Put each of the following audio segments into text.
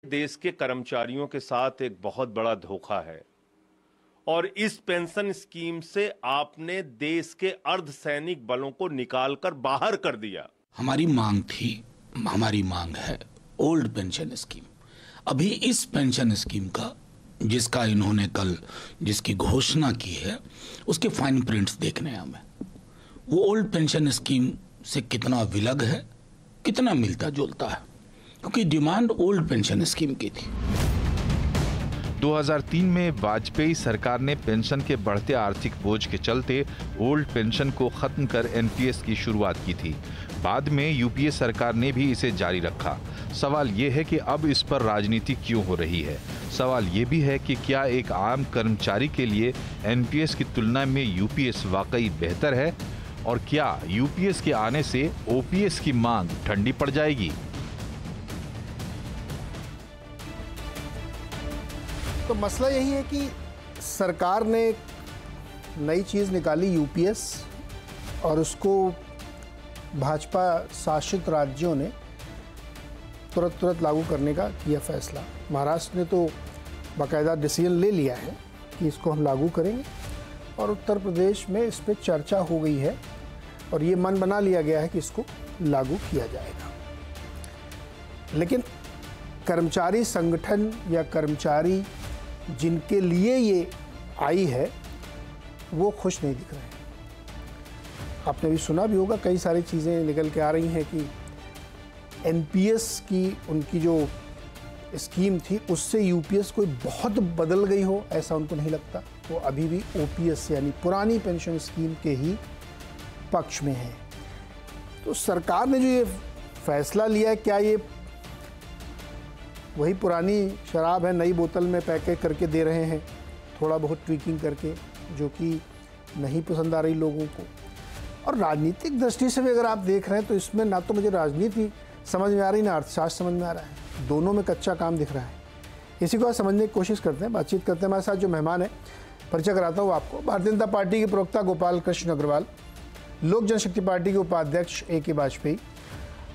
देश के कर्मचारियों के साथ एक बहुत बड़ा धोखा है और इस पेंशन स्कीम से आपने देश के अर्धसैनिक बलों को निकालकर बाहर कर दिया। हमारी मांग है ओल्ड पेंशन स्कीम। अभी इस पेंशन स्कीम का जिसका इन्होंने कल जिसकी घोषणा की है उसके फाइन प्रिंट्स देखने हैं हमें। वो ओल्ड पेंशन स्कीम से कितना विलग है, कितना मिलता जुलता है, क्योंकि डिमांड ओल्ड पेंशन स्कीम की थी। 2003 में वाजपेयी सरकार ने पेंशन के बढ़ते आर्थिक बोझ के चलते ओल्ड पेंशन को खत्म कर एनपीएस की शुरुआत की थी। बाद में यूपीए सरकार ने भी इसे जारी रखा। सवाल ये है कि अब इस पर राजनीति क्यों हो रही है। सवाल ये भी है कि क्या एक आम कर्मचारी के लिए एनपीएस की तुलना में यूपीएस वाकई बेहतर है, और क्या यूपीएस के आने से ओपीएस की मांग ठंडी पड़ जाएगी। तो मसला यही है कि सरकार ने एक नई चीज़ निकाली यूपीएस, और उसको भाजपा शासित राज्यों ने तुरंत लागू करने का किया फैसला। महाराष्ट्र ने तो बाकायदा डिसीजन ले लिया है कि इसको हम लागू करेंगे, और उत्तर प्रदेश में इस पर चर्चा हो गई है और ये मन बना लिया गया है कि इसको लागू किया जाएगा। लेकिन कर्मचारी संगठन या कर्मचारी जिनके लिए ये आई है वो खुश नहीं दिख रहे हैं। आपने भी सुना भी होगा, कई सारी चीज़ें निकल के आ रही हैं कि एनपीएस की उनकी जो स्कीम थी उससे यूपीएस कोई बहुत बदल गई हो, ऐसा उनको नहीं लगता। वो अभी भी ओपीएस यानी पुरानी पेंशन स्कीम के ही पक्ष में है। तो सरकार ने जो ये फैसला लिया है, क्या ये वही पुरानी शराब है, नई बोतल में पैकेट करके दे रहे हैं, थोड़ा बहुत ट्विकिंग करके, जो कि नहीं पसंद आ रही लोगों को। और राजनीतिक दृष्टि से भी अगर आप देख रहे हैं तो इसमें ना तो मुझे राजनीति समझ में आ रही, ना अर्थशास्त्र समझ में आ रहा है। दोनों में कच्चा काम दिख रहा है। इसी को आज समझने की कोशिश करते हैं, बातचीत करते हैं। हमारे साथ जो मेहमान है, परिचय कराता हूँ आपको। भारतीय जनता पार्टी के प्रवक्ता गोपाल कृष्ण अग्रवाल, लोक जनशक्ति पार्टी के उपाध्यक्ष ए.के. वाजपेयी,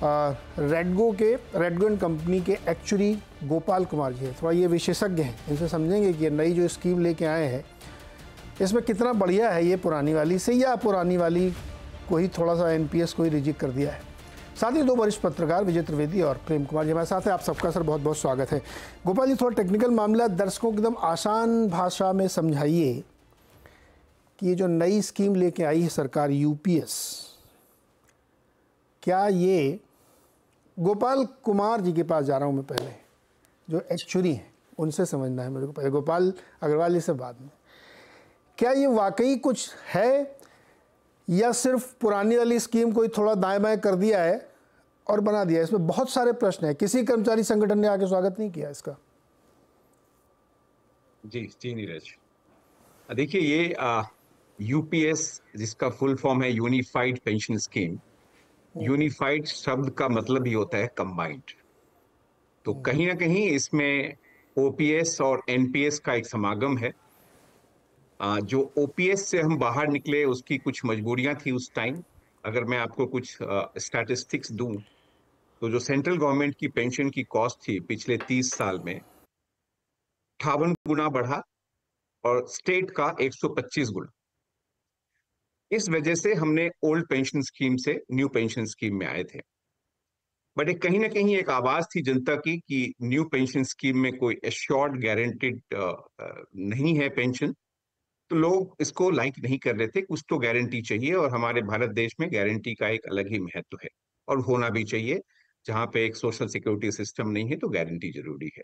रेडगो एंड कंपनी के एक्चुअली गोपाल कुमार जी है। थोड़ा ये विशेषज्ञ हैं, इनसे समझेंगे कि नई जो स्कीम लेके आए हैं इसमें कितना बढ़िया है ये पुरानी वाली से, या पुरानी वाली को ही थोड़ा सा एनपीएस को ही रिजेक्ट कर दिया है। साथ ही दो वरिष्ठ पत्रकार विजय त्रिवेदी और प्रेम कुमार जी हमारे साथ हैं। आप सबका सर बहुत बहुत स्वागत है। गोपाल जी, थोड़ा टेक्निकल मामला, दर्शकों को एकदम आसान भाषा में समझाइए कि ये जो नई स्कीम लेके आई है सरकार यूपीएस, क्या ये, गोपाल कुमार जी के पास जा रहा हूँ मैं पहले, जो एक्चुअली हैं उनसे समझना है मेरे को पहले, गोपाल अग्रवाल जी से बाद में, क्या ये वाकई कुछ है या सिर्फ पुरानी वाली स्कीम को ही थोड़ा दाएं बाएं कर दिया है और बना दिया है? इसमें बहुत सारे प्रश्न हैं। किसी कर्मचारी संगठन ने आके स्वागत नहीं किया इसका। जी नीरज, देखिए ये यूपीएस जिसका फुल फॉर्म है यूनिफाइड पेंशन स्कीम, यूनिफाइड शब्द का मतलब ही होता है कंबाइंड। तो कहीं ना कहीं इसमें ओपीएस और एनपीएस का एक समागम है। जो ओपीएस से हम बाहर निकले उसकी कुछ मजबूरियां थी उस टाइम। अगर मैं आपको कुछ स्टैटिस्टिक्स दूं तो जो सेंट्रल गवर्नमेंट की पेंशन की कॉस्ट थी पिछले 30 साल में 58 गुना बढ़ा और स्टेट का 125 गुना। इस वजह से हमने ओल्ड पेंशन स्कीम से न्यू पेंशन स्कीम में आए थे। बट एक कहीं ना कहीं एक आवाज थी जनता की कि न्यू पेंशन स्कीम में कोई एश्योर्ड गारंटीड नहीं है पेंशन, तो लोग इसको लाइक नहीं कर रहे थे। कुछ तो गारंटी चाहिए, और हमारे भारत देश में गारंटी का एक अलग ही महत्व है और होना भी चाहिए। जहां पे एक सोशल सिक्योरिटी सिस्टम नहीं है तो गारंटी जरूरी है।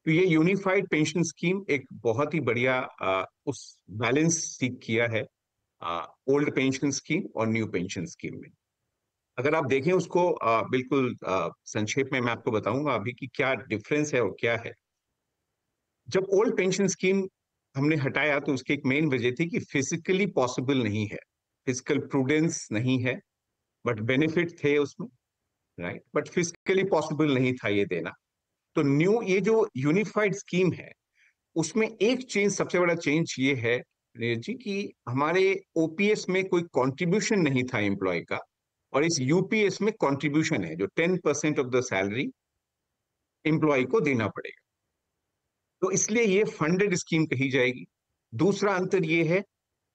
तो ये यूनिफाइड पेंशन स्कीम एक बहुत ही बढ़िया उस बैलेंस सीख किया है ओल्ड पेंशन स्कीम और न्यू पेंशन स्कीम में। अगर आप देखें उसको बिल्कुल संक्षेप में मैं आपको बताऊंगा अभी कि क्या डिफरेंस है और क्या है। जब ओल्ड पेंशन स्कीम हमने हटाया तो उसकी एक मेन वजह थी कि फिजिकली पॉसिबल नहीं है, फिजिकल प्रूडेंस नहीं है, बट बेनिफिट थे उसमें, राइट, बट फिजिकली पॉसिबल नहीं था ये देना। तो न्यू ये जो यूनिफाइड स्कीम है उसमें एक चेंज, सबसे बड़ा चेंज ये है जी कि हमारे ओपीएस में कोई कंट्रीब्यूशन नहीं था एम्प्लॉय का, और इस यूपीएस में कंट्रीब्यूशन है जो 10% ऑफ द सैलरी एम्प्लॉय को देना पड़ेगा। तो इसलिए ये फंडेड स्कीम कही जाएगी। दूसरा अंतर ये है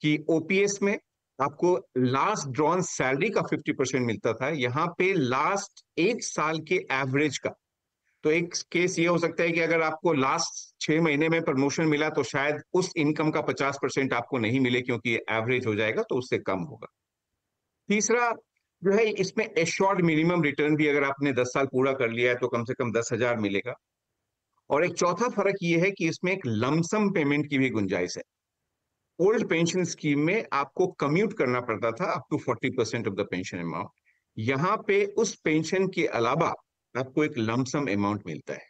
कि ओपीएस में आपको लास्ट ड्रॉन सैलरी का 50% मिलता था, यहाँ पे लास्ट 1 साल के एवरेज का। तो एक केस ये हो सकता है कि अगर आपको लास्ट 6 महीने में प्रमोशन मिला तो शायद उस इनकम का 50% आपको नहीं मिले, क्योंकि एवरेज हो जाएगा तो उससे कम होगा। तीसरा जो है, इसमें एश्योर्ड मिनिमम रिटर्न भी, अगर आपने 10 साल पूरा कर लिया है तो कम से कम 10,000 मिलेगा। और एक चौथा फर्क ये है कि इसमें एक लमसम पेमेंट की भी गुंजाइश है। ओल्ड पेंशन स्कीम में आपको कम्यूट करना पड़ता था up to 40% of the pension amount. यहाँ पे उस पेंशन के अलावा आपको एक लमसम अमाउंट मिलता है।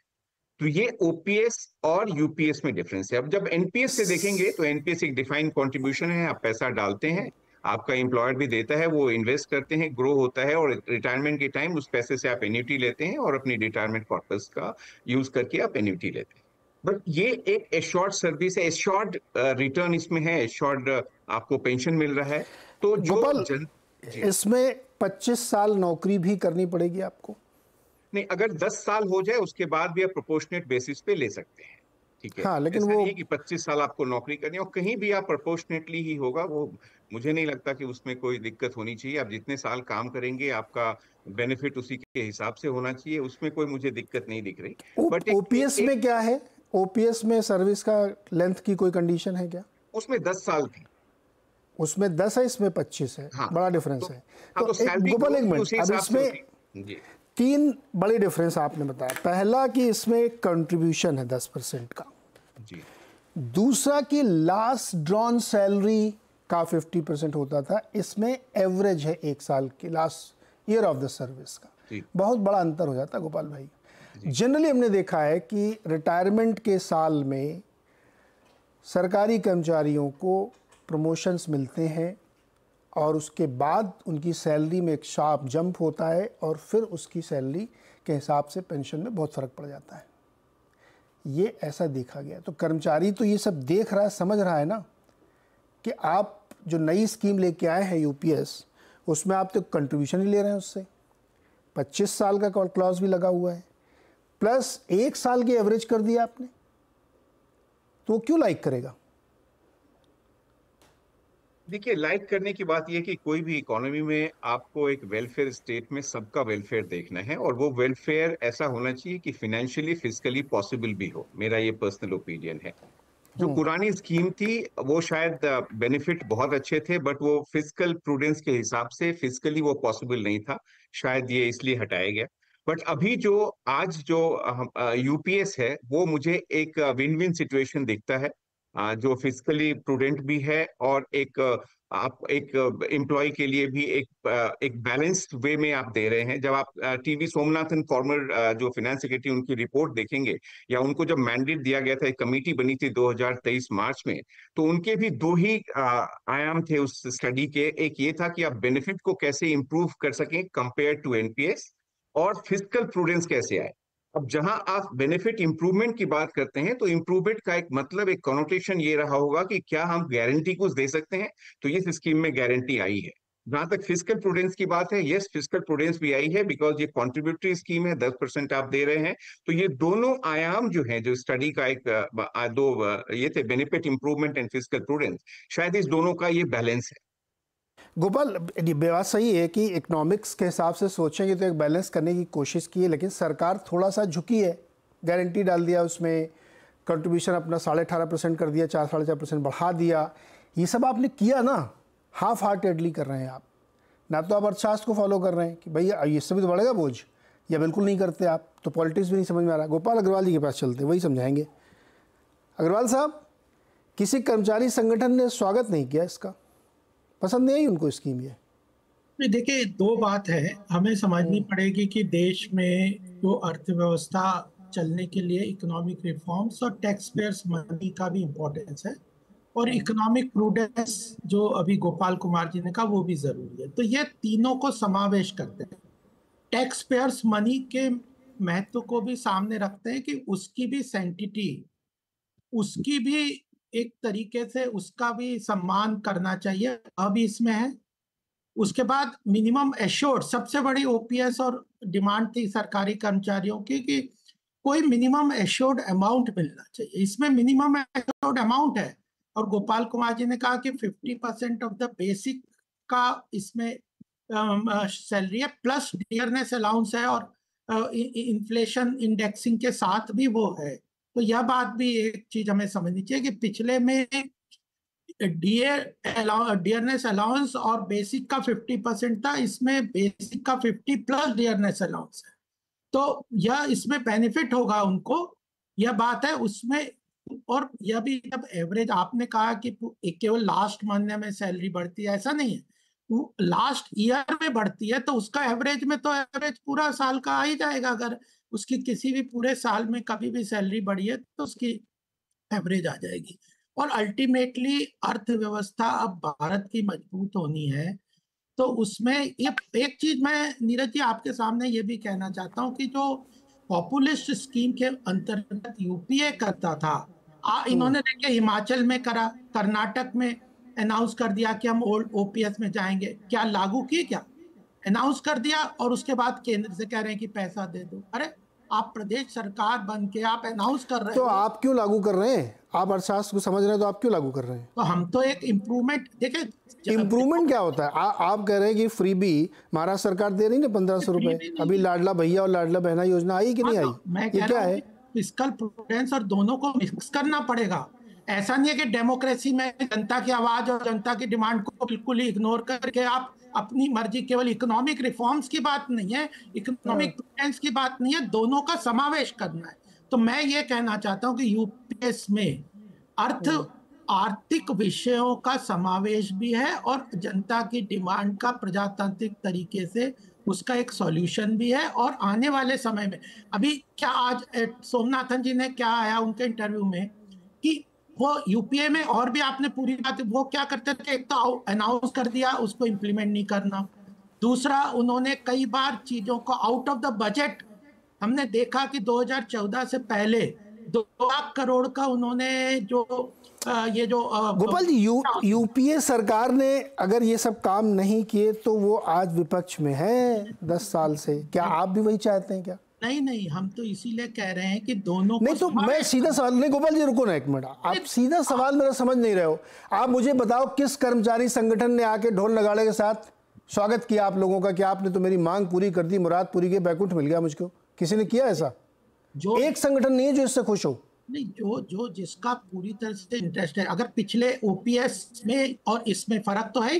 तो ये ओपीएस और यूपीएस में डिफरेंस है। अब जब एनपीएस से देखेंगे तो एनपीएस एक डिफाइंड कंट्रीब्यूशन है, आप पैसा डालते हैं, आपका एम्प्लॉयर भी देता है, वो इन्वेस्ट करते हैं, ग्रो होता है, और रिटायरमेंट के टाइम उस पैसे से आप एन्युटी लेते हैं और अपनी रिटायरमेंट पर्पस का यूज करके आप एन्युटी लेते हैं। बट ये एक एश्योर्ड सर्विस है, एश्योर्ड रिटर्न इसमें है, एश्योर्ड आपको पेंशन मिल रहा है। तो जो इसमें 25 साल नौकरी भी करनी पड़ेगी आपको? नहीं, अगर 10 साल हो जाए उसके बाद भी आप प्रोपोर्शनेट बेसिस पे ले सकते हैं, ठीक है। हाँ, लेकिन ऐसा वो नहीं है कि 25 साल आपको नौकरी करनी है, और कहीं भी आप प्रोपोर्शनेटली ही होगा, वो मुझे नहीं लगता कि उसमें कोई दिक्कत होनी चाहिए। आप जितने साल काम करेंगे आपका बेनिफिट उसी के हिसाब से होना चाहिए, उसमें कोई मुझे दिक्कत नहीं दिख रही। बट ओपीएस में क्या है? ओपीएस में सर्विस का लेंथ की कोई कंडीशन है क्या? उसमें 10 साल थी। उसमें 10 है, इसमें 25 है। हाँ, बड़ा डिफरेंस है। तो गोपाल, एक मिनट, अब इसमें 3 बड़े डिफरेंस आपने बताया। पहला कि इसमें कंट्रीब्यूशन है 10% का जी। दूसरा कि लास्ट ड्रॉन सैलरी का 50% होता था, इसमें एवरेज है 1 साल की, last year of the service का। बहुत बड़ा अंतर हो जाता है गोपाल भाई। जनरली हमने देखा है कि रिटायरमेंट के साल में सरकारी कर्मचारियों को प्रमोशंस मिलते हैं और उसके बाद उनकी सैलरी में एक शार्प जंप होता है और फिर उसकी सैलरी के हिसाब से पेंशन में बहुत फ़र्क पड़ जाता है। ये ऐसा देखा गया। तो कर्मचारी तो ये सब देख रहा है, समझ रहा है ना कि आप जो नई स्कीम लेके आए हैं यूपीएस, उसमें आप तो कंट्रीब्यूशन ही ले रहे हैं, उससे 25 साल का क्लॉज भी लगा हुआ है, प्लस 1 साल की एवरेज कर दिया आपने, तो क्यों लाइक करेगा? देखिए, लाइक करने की बात यह कि कोई भी इकोनॉमी में आपको एक वेलफेयर स्टेट में सबका वेलफेयर देखना है, और वो वेलफेयर ऐसा होना चाहिए कि फाइनेंशियली फिजिकली पॉसिबल भी हो। मेरा ये पर्सनल ओपिनियन है। जो पुरानी स्कीम थी वो शायद बेनिफिट बहुत अच्छे थे, बट वो फिजिकल प्रूडेंस के हिसाब से फिजिकली वो पॉसिबल नहीं था, शायद ये इसलिए हटाया गया। बट अभी जो आज जो यूपीएस है वो मुझे एक विन विन सिचुएशन दिखता है, जो फिजिकली प्रूडेंट भी है, और एक आप एक एम्प्लॉय के लिए भी एक बैलेंस्ड वे में आप दे रहे हैं। जब आप टीवी सोमनाथन फॉर्मर जो फाइनेंस सेक्रेटरी, उनकी रिपोर्ट देखेंगे, या उनको जब मैंडेट दिया गया था, एक कमेटी बनी थी 2023 मार्च में, तो उनके भी 2 ही आयाम थे उस स्टडी के। एक ये था कि आप बेनिफिट को कैसे इंप्रूव कर सकें कंपेयर टू एनपीएस, और फिजिकल प्रूडेंस कैसे आए। अब जहां आप बेनिफिट इंप्रूवमेंट की बात करते हैं तो इंप्रूवमेंट का एक मतलब, एक कॉनोटेशन ये रहा होगा कि क्या हम गारंटी कुछ दे सकते हैं, तो इस स्कीम में गारंटी आई है। जहां तक फिजिकल प्रूडेंस की बात है, यस, फिजिकल प्रूडेंस भी आई है, बिकॉज ये कॉन्ट्रीब्यूटरी स्कीम है, 10% आप दे रहे हैं। तो ये दोनों आयाम जो है, जो स्टडी का एक 2 ये थे, benefit improvement and physical prudence, शायद इस दोनों का ये बैलेंस है। गोपाल, बात सही है कि इकोनॉमिक्स के हिसाब से सोचेंगे तो एक बैलेंस करने की कोशिश की है, लेकिन सरकार थोड़ा सा झुकी है। गारंटी डाल दिया, उसमें कंट्रीब्यूशन अपना 18.5% कर दिया, 4-4.5% बढ़ा दिया। ये सब आपने किया ना, हाफ हार्टेडली कर रहे हैं आप, ना तो आप अर्थशास्त्र को फॉलो कर रहे हैं कि भैया इससे भी तो बढ़ेगा बोझ, या बिल्कुल नहीं करते आप, तो पॉलिटिक्स भी नहीं समझ में आ रहा। गोपाल अग्रवाल जी के पास चलते, वही समझाएंगे। अग्रवाल साहब, किसी कर्मचारी संगठन ने स्वागत नहीं किया इसका, पसंद नहीं आई उनको स्कीम ये? देखिए, 2 बात है, हमें समझनी पड़ेगी कि देश में जो अर्थव्यवस्था चलने के लिए इकोनॉमिक रिफॉर्म्स और टैक्स पेयर्स मनी का भी इम्पोर्टेंस है, और इकोनॉमिक प्रूडेंस जो अभी गोपाल कुमार जी ने कहा वो भी जरूरी है। तो ये तीनों को समावेश करते हैं। टैक्स पेयर्स मनी के महत्व को भी सामने रखते हैं कि उसकी भी सैंक्टिटी, उसकी भी एक तरीके से उसका भी सम्मान करना चाहिए, अभी इसमें है। उसके बाद मिनिमम एश्योर्ड, सबसे बड़ी ओपीएस और डिमांड थी सरकारी कर्मचारियों की कि कोई मिनिमम एश्योर्ड अमाउंट मिलना चाहिए। इसमें मिनिमम एश्योर्ड अमाउंट है, और गोपाल कुमार जी ने कहा कि 50% ऑफ द बेसिक का इसमें सैलरी है, प्लस डियरनेस अलाउंस है, और इन्फ्लेशन इंडेक्सिंग के साथ भी वो है। तो यह बात भी एक चीज हमें समझनी चाहिए कि पिछले में डियरनेस अलाउंस और बेसिक का 50% था, इसमें बेसिक का 50 प्लस डियरनेस अलाउंस है। तो यह इसमें बेनिफिट होगा उनको, यह बात है उसमें। और यह भी जब एवरेज आपने कहा कि केवल लास्ट महीने में सैलरी बढ़ती है, ऐसा नहीं है, वो लास्ट ईयर में बढ़ती है, तो उसका एवरेज में तो एवरेज पूरा साल का आ ही जाएगा। अगर उसकी किसी भी पूरे साल में कभी भी सैलरी बढ़ी है तो उसकी एवरेज आ जाएगी। और अल्टीमेटली अर्थव्यवस्था अब भारत की मजबूत होनी है, तो उसमें ये एक चीज मैं नीरज जी आपके सामने ये भी कहना चाहता हूँ कि जो पॉपुलिस्ट स्कीम के अंतर्गत यूपीए करता था, इन्होंने देखिए हिमाचल में करा, कर्नाटक में अनाउंस कर दिया कि हम ओल्ड ओपीएस में जाएंगे, क्या लागू किए? क्या अनाउंस कर दिया, और उसके बाद केंद्र से कह रहे हैं कि पैसा दे दो। अरे आप प्रदेश सरकार बन के आप अनाउंस कर रहे तो हो, आप क्यों लागू कर रहे हैं? आप अर्थशास्त्र को समझ रहे हैं तो आप क्यों लागू कर रहे हैं? तो हम तो एक इम्प्रूवमेंट देखें। इम्प्रूवमेंट क्या होता है? आप कह रहे हैं कि फ्री भी महाराष्ट्र सरकार दे रही है 1500 रुपए, अभी लाडला भैया और लाडला बहना योजना आई कि नहीं आई? मैं ये क्या है? फिस्कल प्रूडेंस और दोनों को मिक्स करना पड़ेगा। ऐसा नहीं है कि डेमोक्रेसी में जनता की आवाज और जनता की डिमांड को बिल्कुल ही इग्नोर करके आप अपनी मर्जी, केवल इकोनॉमिक रिफॉर्म्स की बात नहीं है, इकोनॉमिक प्रूडेंस की बात नहीं है, दोनों का समावेश करना है। तो मैं ये कहना चाहता हूं कि यूपीएस में आर्थिक विषयों का समावेश भी है और जनता की डिमांड का प्रजातांत्रिक तरीके से उसका एक सॉल्यूशन भी है। और आने वाले समय में अभी क्या आज सोमनाथन जी ने क्या आया उनके इंटरव्यू में कि वो यूपीए में, और भी आपने पूरी बात, वो क्या करते थे, एक तो अनाउंस कर दिया उसको इम्प्लीमेंट नहीं करना, दूसरा उन्होंने कई बार चीजों को आउट ऑफ द बजट, हमने देखा कि 2014 से पहले 2 लाख करोड़ का उन्होंने जो ये जो गोपाल जी यूपीए सरकार ने अगर ये सब काम नहीं किए तो वो आज विपक्ष में है 10 साल से। क्या आप भी वही चाहते हैं क्या? नहीं, हम तो इसीलिए कह रहे हैं कि दोनों नहीं, तो मैं सीधा सवाल, नहीं गोपाल जी रुको ना एक मिनट, आप सीधा सवाल मेरा समझ नहीं रहे हो। आप मुझे बताओ किस कर्मचारी संगठन ने आके ढोल नगाड़े के साथ स्वागत किया आप लोगों का कि आपने तो मेरी मांग पूरी कर दी, मुराद पूरी की, बैकुंठ मिल गया मुझको? किसी ने किया ऐसा? जो एक संगठन नहीं है जो इससे खुश हो। नहीं, जो जिसका पूरी तरह से इंटरेस्ट है। अगर पिछले ओपीएस में और इसमें फर्क तो है,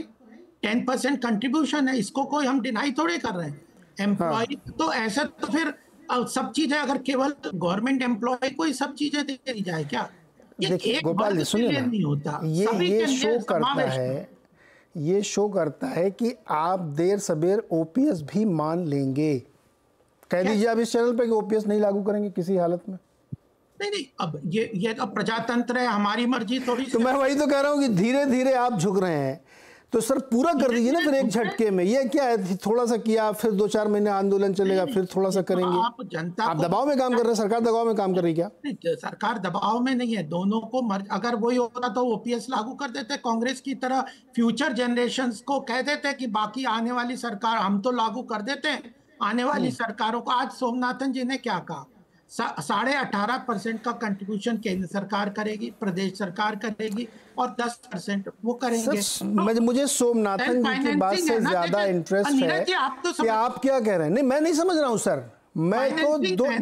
10% कंट्रीब्यूशन है, इसको कोई हम डिनाई थोड़े कर रहे हैं। एम्प्लॉय तो ऐसा तो फिर सब चीजें, अगर केवल गवर्नमेंट एम्प्लॉय को ही सब चीजें दे दी जाए क्या? देखिए गोपाल जी सुनिए ना, नहीं होता। ये शो करता है, ये शो करता है कि आप देर सबेर ओपीएस भी मान लेंगे। कह दीजिए आप इस चैनल पे कि ओपीएस नहीं लागू करेंगे किसी हालत में। नहीं, अब ये तो प्रजातंत्र है, हमारी मर्जी थोड़ी। तो मैं वही तो कह रहा हूँ कि धीरे धीरे आप झुक रहे हैं, तो सर पूरा कर दीजिए ना फिर एक झटके में। ये क्या है, थोड़ा सा किया, फिर 2-4 महीने आंदोलन चलेगा, फिर थोड़ा सा करेंगे। आप दबाव में काम कर रहे हैं, सरकार दबाव में काम कर रही है क्या? सरकार दबाव में नहीं है, दोनों को अगर वही होता तो ओपीएस लागू कर देते, कांग्रेस की तरह फ्यूचर जनरेशंस को कह देते कि बाकी आने वाली सरकार हम तो लागू कर देते हैं, आने वाली सरकारों को। आज सोमनाथन जी ने क्या कहा, 18.5% का कंट्रीब्यूशन केंद्र सरकार करेगी, प्रदेश सरकार करेगी, और 10% वो करेंगे। मुझे सोमनाथन जी की बात से ज्यादा इंटरेस्ट है कि आप क्या कह रहे हैं। नहीं, मैं नहीं समझ रहा हूँ सर, मैं तो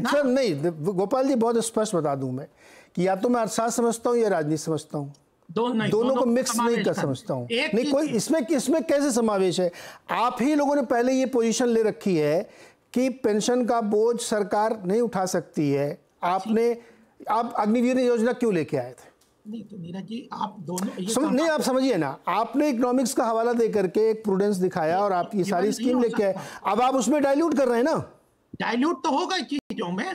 सर नहीं, गोपाल जी बहुत स्पष्ट बता दूं मैं कि या तो मैं अर्थशास्त्र समझता हूँ या राजनीति समझता हूँ, दोनों को मिक्स नहीं कर समझता हूँ। नहीं, कोई इसमें कैसे समावेश है? आप ही लोगों ने पहले ये पोजीशन ले रखी है कि पेंशन का बोझ सरकार नहीं उठा सकती है। आप अग्निवीर योजना क्यों लेके आए थे? नहीं तो नीरज जी आप दोनों नहीं, आप समझिए ना, आपने इकोनॉमिक्स का हवाला दे करके एक प्रूडेंस दिखाया और आप ये सारी स्कीम लेके आए। अब आप उसमें डाइल्यूट कर रहे हैं ना। डाइल्यूट तो होगा चीजों में।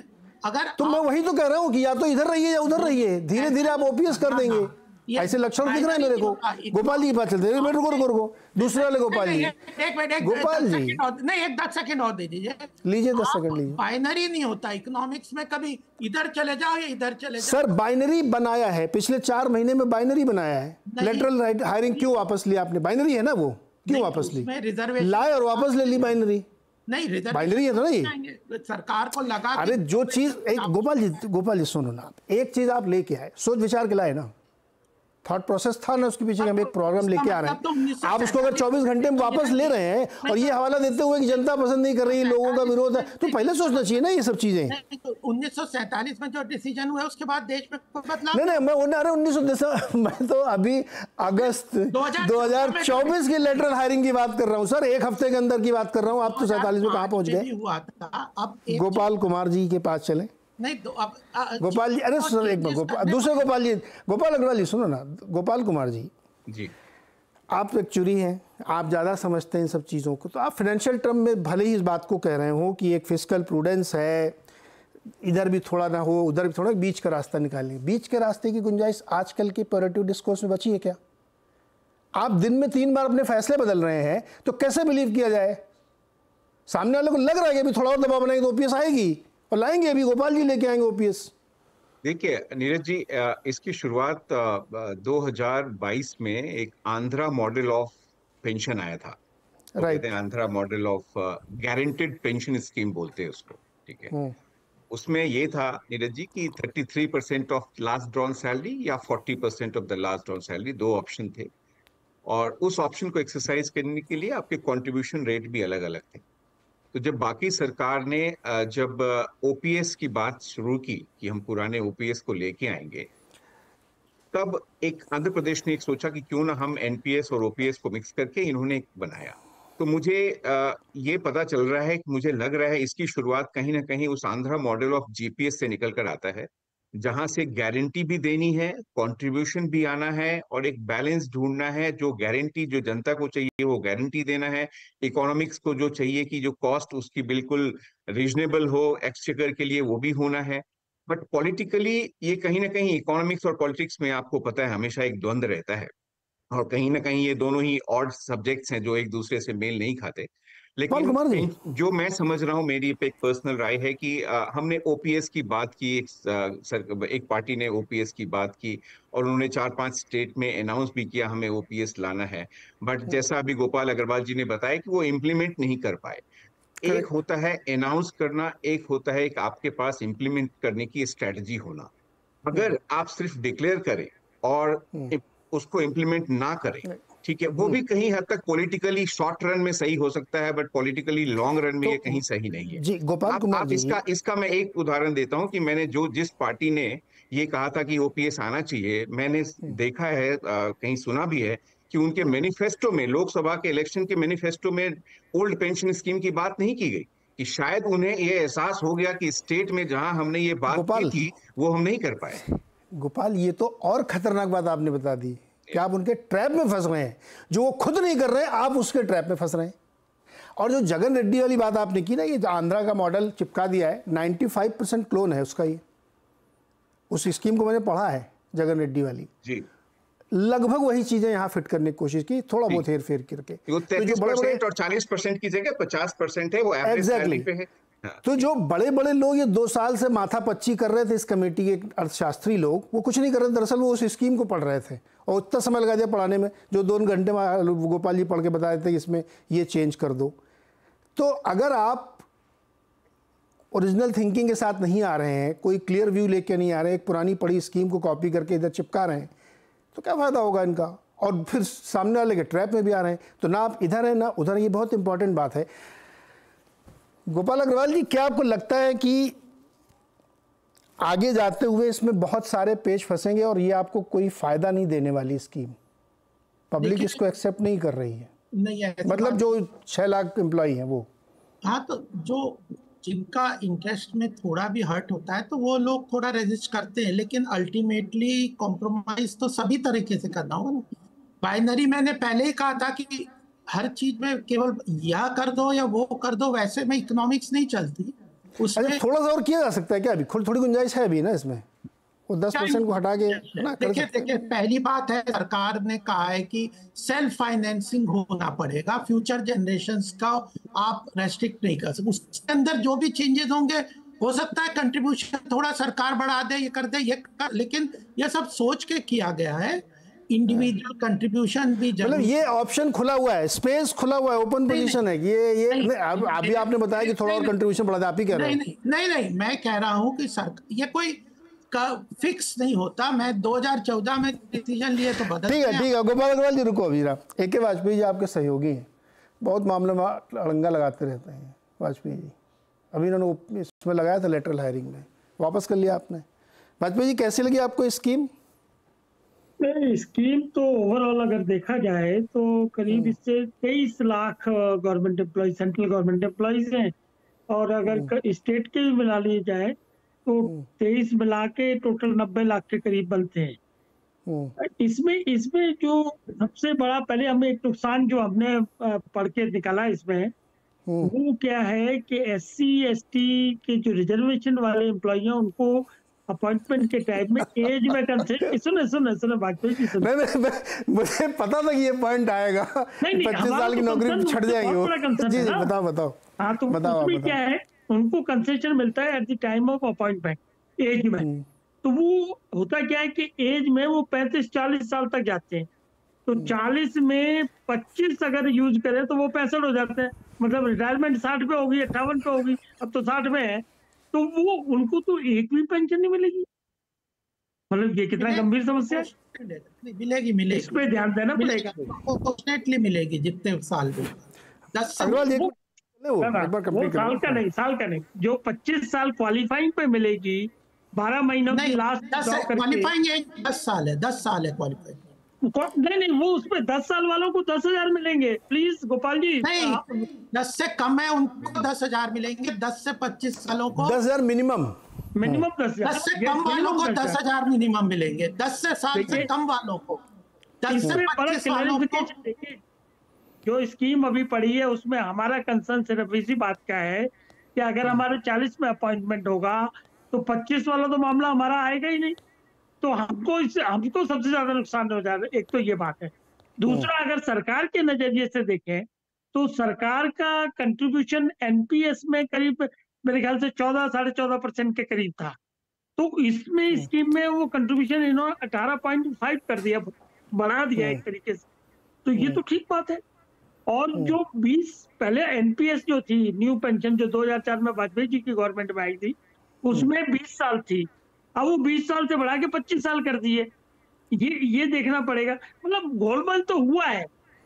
अगर तो मैं वही तो कह रहा हूँ कि या तो इधर रहिए या उधर रहिए, धीरे धीरे आप ओपीएस कर देंगे। ऐसे लक्षण दिख रहे हैं मेरे को। गोपाल जी की बात चलते हैं, रुको दूसरे वाले गोपाल जी, गोपाल जी नहीं, 10 सेकंड और दे दीजिए। लीजिए 10 सेकंड लीजिए। बाइनरी नहीं होता इकोनॉमिक्स में, कभी इधर चले जाओ या इधर चले जाओ। सर बाइनरी बनाया है, पिछले 4 महीने में बाइनरी बनाया है। लेटरल हायरिंग क्यों वापस लिया आपने? बाइनरी है ना वो, क्यों वापस ली? लाए और वापस ले ली बाइनरी। नहीं, बाइनरी है तो नहीं, सरकार को लगा। अरे जो चीज, एक गोपाल जी सुनो ना, एक चीज आप लेके आए, सोच विचार के लाए ना, थॉट प्रोसेस था ना उसके पीछे, हम एक प्रोग्राम लेके आ रहे हैं, आप उसको अगर 24 घंटे में वापस ले रहे हैं और ये हवाला देते हुए कि जनता पसंद नहीं कर रही है, लोगों का विरोध है, तो पहले सोचना चाहिए ना ये सब चीजें। 1947 में जो डिसीजन हुआ उसके बाद देश में बदलाव नहीं, मैं 1919 मैं तो अभी अगस्त 2024 की लेटर हायरिंग की बात कर रहा हूँ सर, एक हफ्ते के अंदर की बात कर रहा हूँ। आप तो 47 में कहाँ पहुंच गए? गोपाल कुमार जी के पास चले। नहीं तो अब गोपाल जी, अरे सर एक बार दूसरे गोपाल जी, गोपाल अग्रवाल जी सुनो ना, गोपाल कुमार जी जी, आप एक्चुअली हैं, आप ज़्यादा समझते हैं इन सब चीज़ों को, तो आप फाइनेंशियल टर्म में भले ही इस बात को कह रहे हो कि एक फिस्कल प्रूडेंस है, इधर भी थोड़ा ना हो उधर भी थोड़ा, बीच का रास्ता निकालें। बीच के रास्ते की गुंजाइश आजकल के पॉलिटिकल डिस्कोर्स में बची है क्या? आप दिन में 3 बार अपने फैसले बदल रहे हैं, तो कैसे बिलीव किया जाए? सामने वाले को लग रहा है कि अभी थोड़ा और दबाव बनाएंगे तो ओपीएस आएगी, और लाएंगे, अभी गोपाल जी लेके आएंगे ओपीएस। देखिए नीरज जी, इसकी शुरुआत 2022 में एक आंध्रा मॉडल ऑफ पेंशन आया था, right, Andhra model of guaranteed pension scheme बोलते हैं उसको, ठीक है। उसमें ये था नीरज जी कि 33% ऑफ लास्ट ड्रॉन सैलरी या 40% of the last drawn salary, 2 option थे, और उस ऑप्शन को एक्सरसाइज करने के लिए आपके कंट्रीब्यूशन रेट भी अलग अलग थे। तो जब बाकी सरकार ने जब ओपीएस की बात शुरू की कि हम पुराने ओपीएस को लेके आएंगे, तब एक आंध्र प्रदेश ने एक सोचा कि क्यों ना हम एनपीएस और ओपीएस को मिक्स करके इन्होंने एक बनाया। तो मुझे ये पता चल रहा है कि मुझे लग रहा है इसकी शुरुआत कहीं ना कहीं उस आंध्रा मॉडल ऑफ जीपीएस से निकल कर आता है, जहां से गारंटी भी देनी है, कंट्रीब्यूशन भी आना है, और एक बैलेंस ढूंढना है। जो गारंटी जो जनता को चाहिए वो गारंटी देना है, इकोनॉमिक्स को जो चाहिए कि जो कॉस्ट उसकी बिल्कुल रीजनेबल हो एक्सचेकर के लिए, वो भी होना है। बट पॉलिटिकली ये कहीं ना कहीं इकोनॉमिक्स और पॉलिटिक्स में आपको पता है हमेशा एक द्वंद्व रहता है, और कहीं ना कहीं ये दोनों ही ऑड सब्जेक्ट्स हैं जो एक दूसरे से मेल नहीं खाते। लेकिन जो मैं समझ रहा हूँ, मेरी एक पर्सनल राय है कि हमने ओपीएस की बात की, एक पार्टी ने ओपीएस की बात की और उन्होंने 4-5 स्टेट में अनाउंस भी किया हमें ओपीएस लाना है, बट जैसा अभी गोपाल अग्रवाल जी ने बताया कि वो इम्प्लीमेंट नहीं कर पाए। एक होता है अनाउंस करना, एक होता है एक आपके पास इम्प्लीमेंट करने की स्ट्रेटजी होना। अगर आप सिर्फ डिक्लेयर करें और उसको इम्प्लीमेंट ना करें, ठीक है, वो भी कहीं हद तक पॉलिटिकली शॉर्ट रन में सही हो सकता है, बट पॉलिटिकली लॉन्ग रन में ये कहीं सही नहीं है। जी गोपाल कुमार जी, इसका मैं एक उदाहरण देता हूं कि मैंने जिस पार्टी ने ये कहा था कि ओपीएस आना चाहिए, मैंने देखा है, कहीं सुना भी है कि उनके मैनिफेस्टो में, लोकसभा के इलेक्शन के मैनिफेस्टो में ओल्ड पेंशन स्कीम की बात नहीं की गई, कि शायद उन्हें ये एहसास हो गया कि स्टेट में जहां हमने ये बात की थी वो हम नहीं कर पाए। गोपाल, ये तो और खतरनाक बात आपने बता दी कि आप उनके ट्रैप में फंस रहे हैं, जो वो खुद नहीं कर रहे हैं, आप उसके ट्रैप में फंस रहे हैं। और जो जगन रेड्डी वाली बात आपने की ना, ये आंध्रा का मॉडल चिपका दिया है, 95% क्लोन है उसका, ये उस स्कीम को मैंने पढ़ा है, जगन रेड्डी वाली जी, लगभग वही चीजें यहाँ फिट करने की कोशिश की, थोड़ा बहुत हेर फेर करके। तो जो बड़े और 40% की जगह 50% है, वो एवरेज सैलरी पे है। तो जो बड़े बड़े लोग ये 2 साल से माथा पच्ची कर रहे थे, इस कमेटी के अर्थशास्त्री लोग, वो कुछ नहीं कर रहे थे, दरअसल वो उस स्कीम को पढ़ रहे थे, और उतना समय लगा दिया पढ़ाने में, जो 2 घंटे में गोपाल जी पढ़ के बता देते कि इसमें ये चेंज कर दो। तो अगर आप ओरिजिनल थिंकिंग के साथ नहीं आ रहे हैं, कोई क्लियर व्यू लेके नहीं आ रहे हैं, एक पुरानी पढ़ी स्कीम को कॉपी करके इधर चिपका रहे हैं, तो क्या फ़ायदा होगा इनका? और फिर सामने वाले के ट्रैप में भी आ रहे हैं, तो ना आप इधर हैं ना उधर। ये बहुत इंपॉर्टेंट बात है। गोपाल अग्रवाल जी, क्या आपको लगता है कि आगे जाते हुए इसमें बहुत सारे पेच फंसेंगे और ये आपको कोई फ़ायदा नहीं देने वाली स्कीम? पब्लिक इसको एक्सेप्ट नहीं कर रही है, नहीं मतलब जो 6 लाख एम्प्लॉई हैं वो। हाँ, तो जो जिनका इंटरेस्ट में थोड़ा भी हर्ट होता है तो वो लोग थोड़ा रेजिस्ट करते हैं, लेकिन अल्टीमेटली कॉम्प्रोमाइज तो सभी तरीके से करना होगा ना। बाइनरी मैंने पहले ही कहा था कि हर चीज में केवल यह कर दो या वो कर दो, वैसे में इकोनॉमिक्स नहीं चलती। उसमें थोड़ा सा और किया जा सकता है क्या? अभी थोड़ी गुंजाइश है अभी ना इसमें, वो 10% को हटा के ना कर सकते हैं। देखिए, पहली बात है, सरकार ने कहा है कि सेल्फ फाइनेंसिंग होना पड़ेगा, फ्यूचर जनरेशंस का आप रेस्ट्रिक्ट नहीं कर सकते। उसके अंदर जो भी चेंजेस होंगे, हो सकता है कंट्रीब्यूशन थोड़ा सरकार बढ़ा दे, ये कर दे, ये कर, लेकिन ये सब सोच के किया गया है। इंडिविजुअल कंट्रीब्यूशन भी मतलब ये ऑप्शन खुला हुआ है, स्पेस खुला हुआ है, ओपन पोजीशन है। ये अभी आपने बताया कि थोड़ा और कंट्रीब्यूशन बढ़ा था, आप ही कह रहे हैं। नहीं, मैं कह रहा हूँ कि ये कोई फिक्स नहीं होता। मैं 2014 में डिसीजन लिए तो बदल। ठीक है गोपाल अग्रवाल जी रुको अभी। AK वाजपेयी जी आपके सहयोगी हैं, बहुत मामले में अड़ंगा लगाते रहते हैं वाजपेयी जी। अभी इन्होंने इसमें लगाया था लेटरल हायरिंग में, वापस कर लिया आपने। वाजपेयी जी कैसी लगी आपको स्कीम? स्कीम तो ओवरऑल अगर देखा जाए तो करीब इससे 23 lakh government employees, central government employees हैं, और अगर स्टेट के भी मिला लिए जाए तो 23 मिला के टोटल 90 लाख के करीब बनते हैं। इसमें जो सबसे बड़ा, पहले हमें एक नुकसान जो हमने पढ़ के निकाला इसमें, वो क्या है कि SC ST के जो रिजर्वेशन वाले एम्प्लॉय हैं उनको अपॉइंटमेंट के टाइम में एज में सुनो वाजपेयी जी सुनो। मुझे पता था कि ये पॉइंट आएगा। 25 साल की नौकरी छट जाएगी। जी बताओ। हाँ, तो उसमें क्या है, उनको कंसेशन मिलता है at the time of appointment age में। तो वो होता क्या है कि एज में वो 35-40 साल तक जाते हैं। तो 40 में 25 अगर यूज करें तो वो 65 हो जाते हैं। मतलब रिटायरमेंट 60 पे होगी, 58 पे होगी, अब तो 60 में है। तो वो उनको तो एक भी पेंशन नहीं मिलेगी। मतलब ये कितना गंभीर समस्या है। मिलेगी इस पे ध्यान देना पड़ेगा। प्रोपोर्शनेटली मिलेगी जितने साल भी। 10 साल साल का नहीं, जो 25 साल क्वालिफाइंग पे मिलेगी, 12 महीनों की लास्ट क्वालिफाइंग एज 10 साल है, 10 साल है क्वालिफाइंग। नहीं, वो उसमें 10 साल वालों को 10,000 मिलेंगे। प्लीज गोपाल जी, नहीं 10 से कम है उनको 10,000 मिलेंगे। 10 से 25 सालों को 10,000 मिनिमम 10 से कम वालों को 10,000 मिनिमम मिलेंगे। 10 से साल से कम वालों को 10 से 25 वालों को। जो स्कीम अभी पड़ी है उसमें हमारा कंसर्न सिर्फ इसी बात का है कि अगर हमारे 40 में अपॉइंटमेंट होगा तो 25 वाला तो मामला हमारा आएगा ही नहीं। तो हमको सबसे ज्यादा नुकसान हो जाएगा। एक तो ये बात है। दूसरा, अगर सरकार के नजरिए से देखें तो सरकार का कंट्रीब्यूशन NPS में करीब मेरे ख्याल से 14-14.5% के करीब था। तो इसमें स्कीम में वो कंट्रीब्यूशन इन्होंने 18.5 कर दिया, बढ़ा दिया एक तरीके से। तो ये तो ठीक बात है। और जो 20 पहले NPS जो थी, न्यू पेंशन, जो 2004 में वाजपेयी जी की गवर्नमेंट में आई थी, उसमें 20 साल थी। अब वो 20 साल से बढ़ा के 25 साल कर दिए। ये देखना पड़ेगा। मतलब गोलमाल तो हुआ है,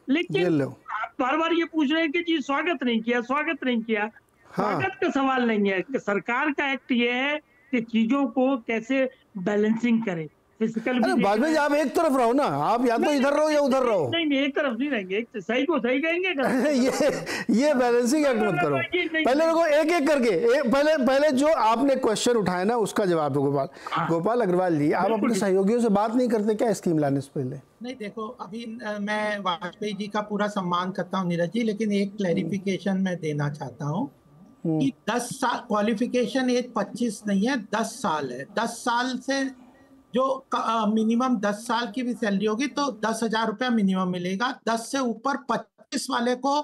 लेकिन आप बार ये पूछ रहे हैं कि जी स्वागत नहीं किया। स्वागत का सवाल नहीं है। सरकार का एक्ट ये है कि चीजों को कैसे बैलेंसिंग करे। फिजिकल वाजपेयी जी आप एक तरफ रहो ना, आप या तो इधर रहो या उधर रहो। नहीं, एक तरफ नहीं रहेंगे। एक सही को सही कहेंगे। ये बैलेंसिंग एक्ट मत करो। पहले देखो एक करके पहले जो आपने क्वेश्चन उठाया ना उसका जवाब है। गोपाल अग्रवाल जी, आप अपने सहयोगियों से बात नहीं करते क्या स्कीम लाने से पहले? नहीं, देखो अभी मैं वाजपेयी जी का पूरा सम्मान करता हूँ नीरज जी, लेकिन एक क्लैरिफिकेशन मैं देना चाहता हूँ कि 10 साल क्वालिफिकेशन एज 25 नहीं है, 10 साल है। 10 साल से जो मिनिमम 10 साल की भी सैलरी होगी तो 10,000 रुपया मिनिमम मिलेगा। 10 से ऊपर 25 वाले को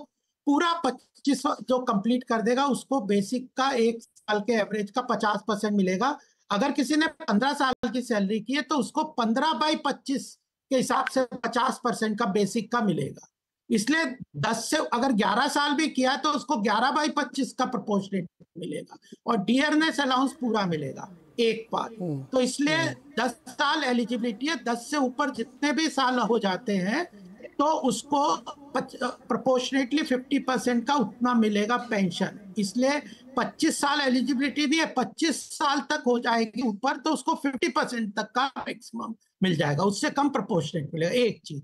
पूरा 25 जो कंप्लीट कर देगा उसको बेसिक का 1 साल के एवरेज का 50% मिलेगा। अगर किसी ने 15 साल की सैलरी की है तो उसको 15/25 के हिसाब से 50% का बेसिक का मिलेगा। इसलिए 10 से अगर 11 साल भी किया तो उसको 11/25 का प्रोपोर्शनेट मिलेगा और डियरनेस अलाउंस पूरा मिलेगा एक बार। तो इसलिए 10 साल एलिजिबिलिटी है। 10 से ऊपर जितने भी साल हो जाते हैं तो उसको प्रोपोर्शनेटली 50% का उतना मिलेगा पेंशन। इसलिए 25 साल एलिजिबिलिटी नहीं है, 25 साल तक हो जाएगी ऊपर तो उसको 50% तक का मैक्सिमम मिल जाएगा, उससे कम प्रोपोर्शनेट मिलेगा। एक चीज।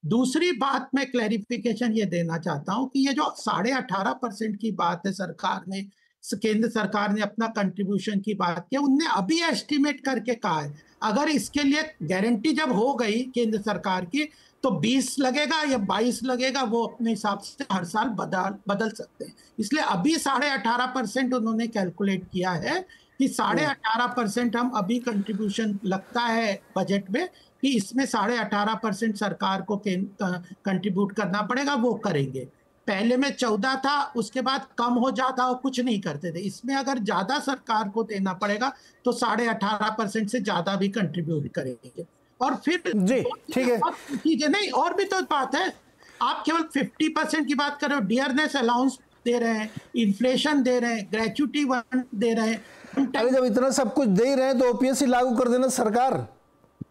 दूसरी बात मैं क्लैरिफिकेशन ये देना चाहता हूं कि ये जो 18.5% की बात है, केंद्र सरकार ने अपना कंट्रीब्यूशन की बात की, उनने अभी एस्टिमेट करके कहा है। अगर इसके लिए गारंटी जब हो गई केंद्र सरकार की तो 20 लगेगा या 22 लगेगा, वो अपने हिसाब से हर साल बदल सकते हैं। इसलिए अभी 18.5% उन्होंने कैलकुलेट किया है कि 18.5% हम अभी कंट्रीब्यूशन लगता है बजट में कि इसमें 18.5% सरकार को कंट्रीब्यूट करना पड़ेगा, वो करेंगे। पहले में 14 था, उसके बाद कम हो जाता और कुछ नहीं करते थे। इसमें अगर ज्यादा सरकार को देना पड़ेगा तो 18.5% से ज्यादा भी कंट्रीब्यूट करेंगे। और फिर जी ठीक है, ठीक है, नहीं और भी तो बात है, आप केवल 50% की बात कर रहे हो, डियरनेस अलाउंस दे रहे हैं, इन्फ्लेशन दे रहे हैं, ग्रेच्युटी दे रहे हैं। अरे जब इतना सब कुछ दे ही रहे हैं तो ओपीएससी लागू कर देना सरकार।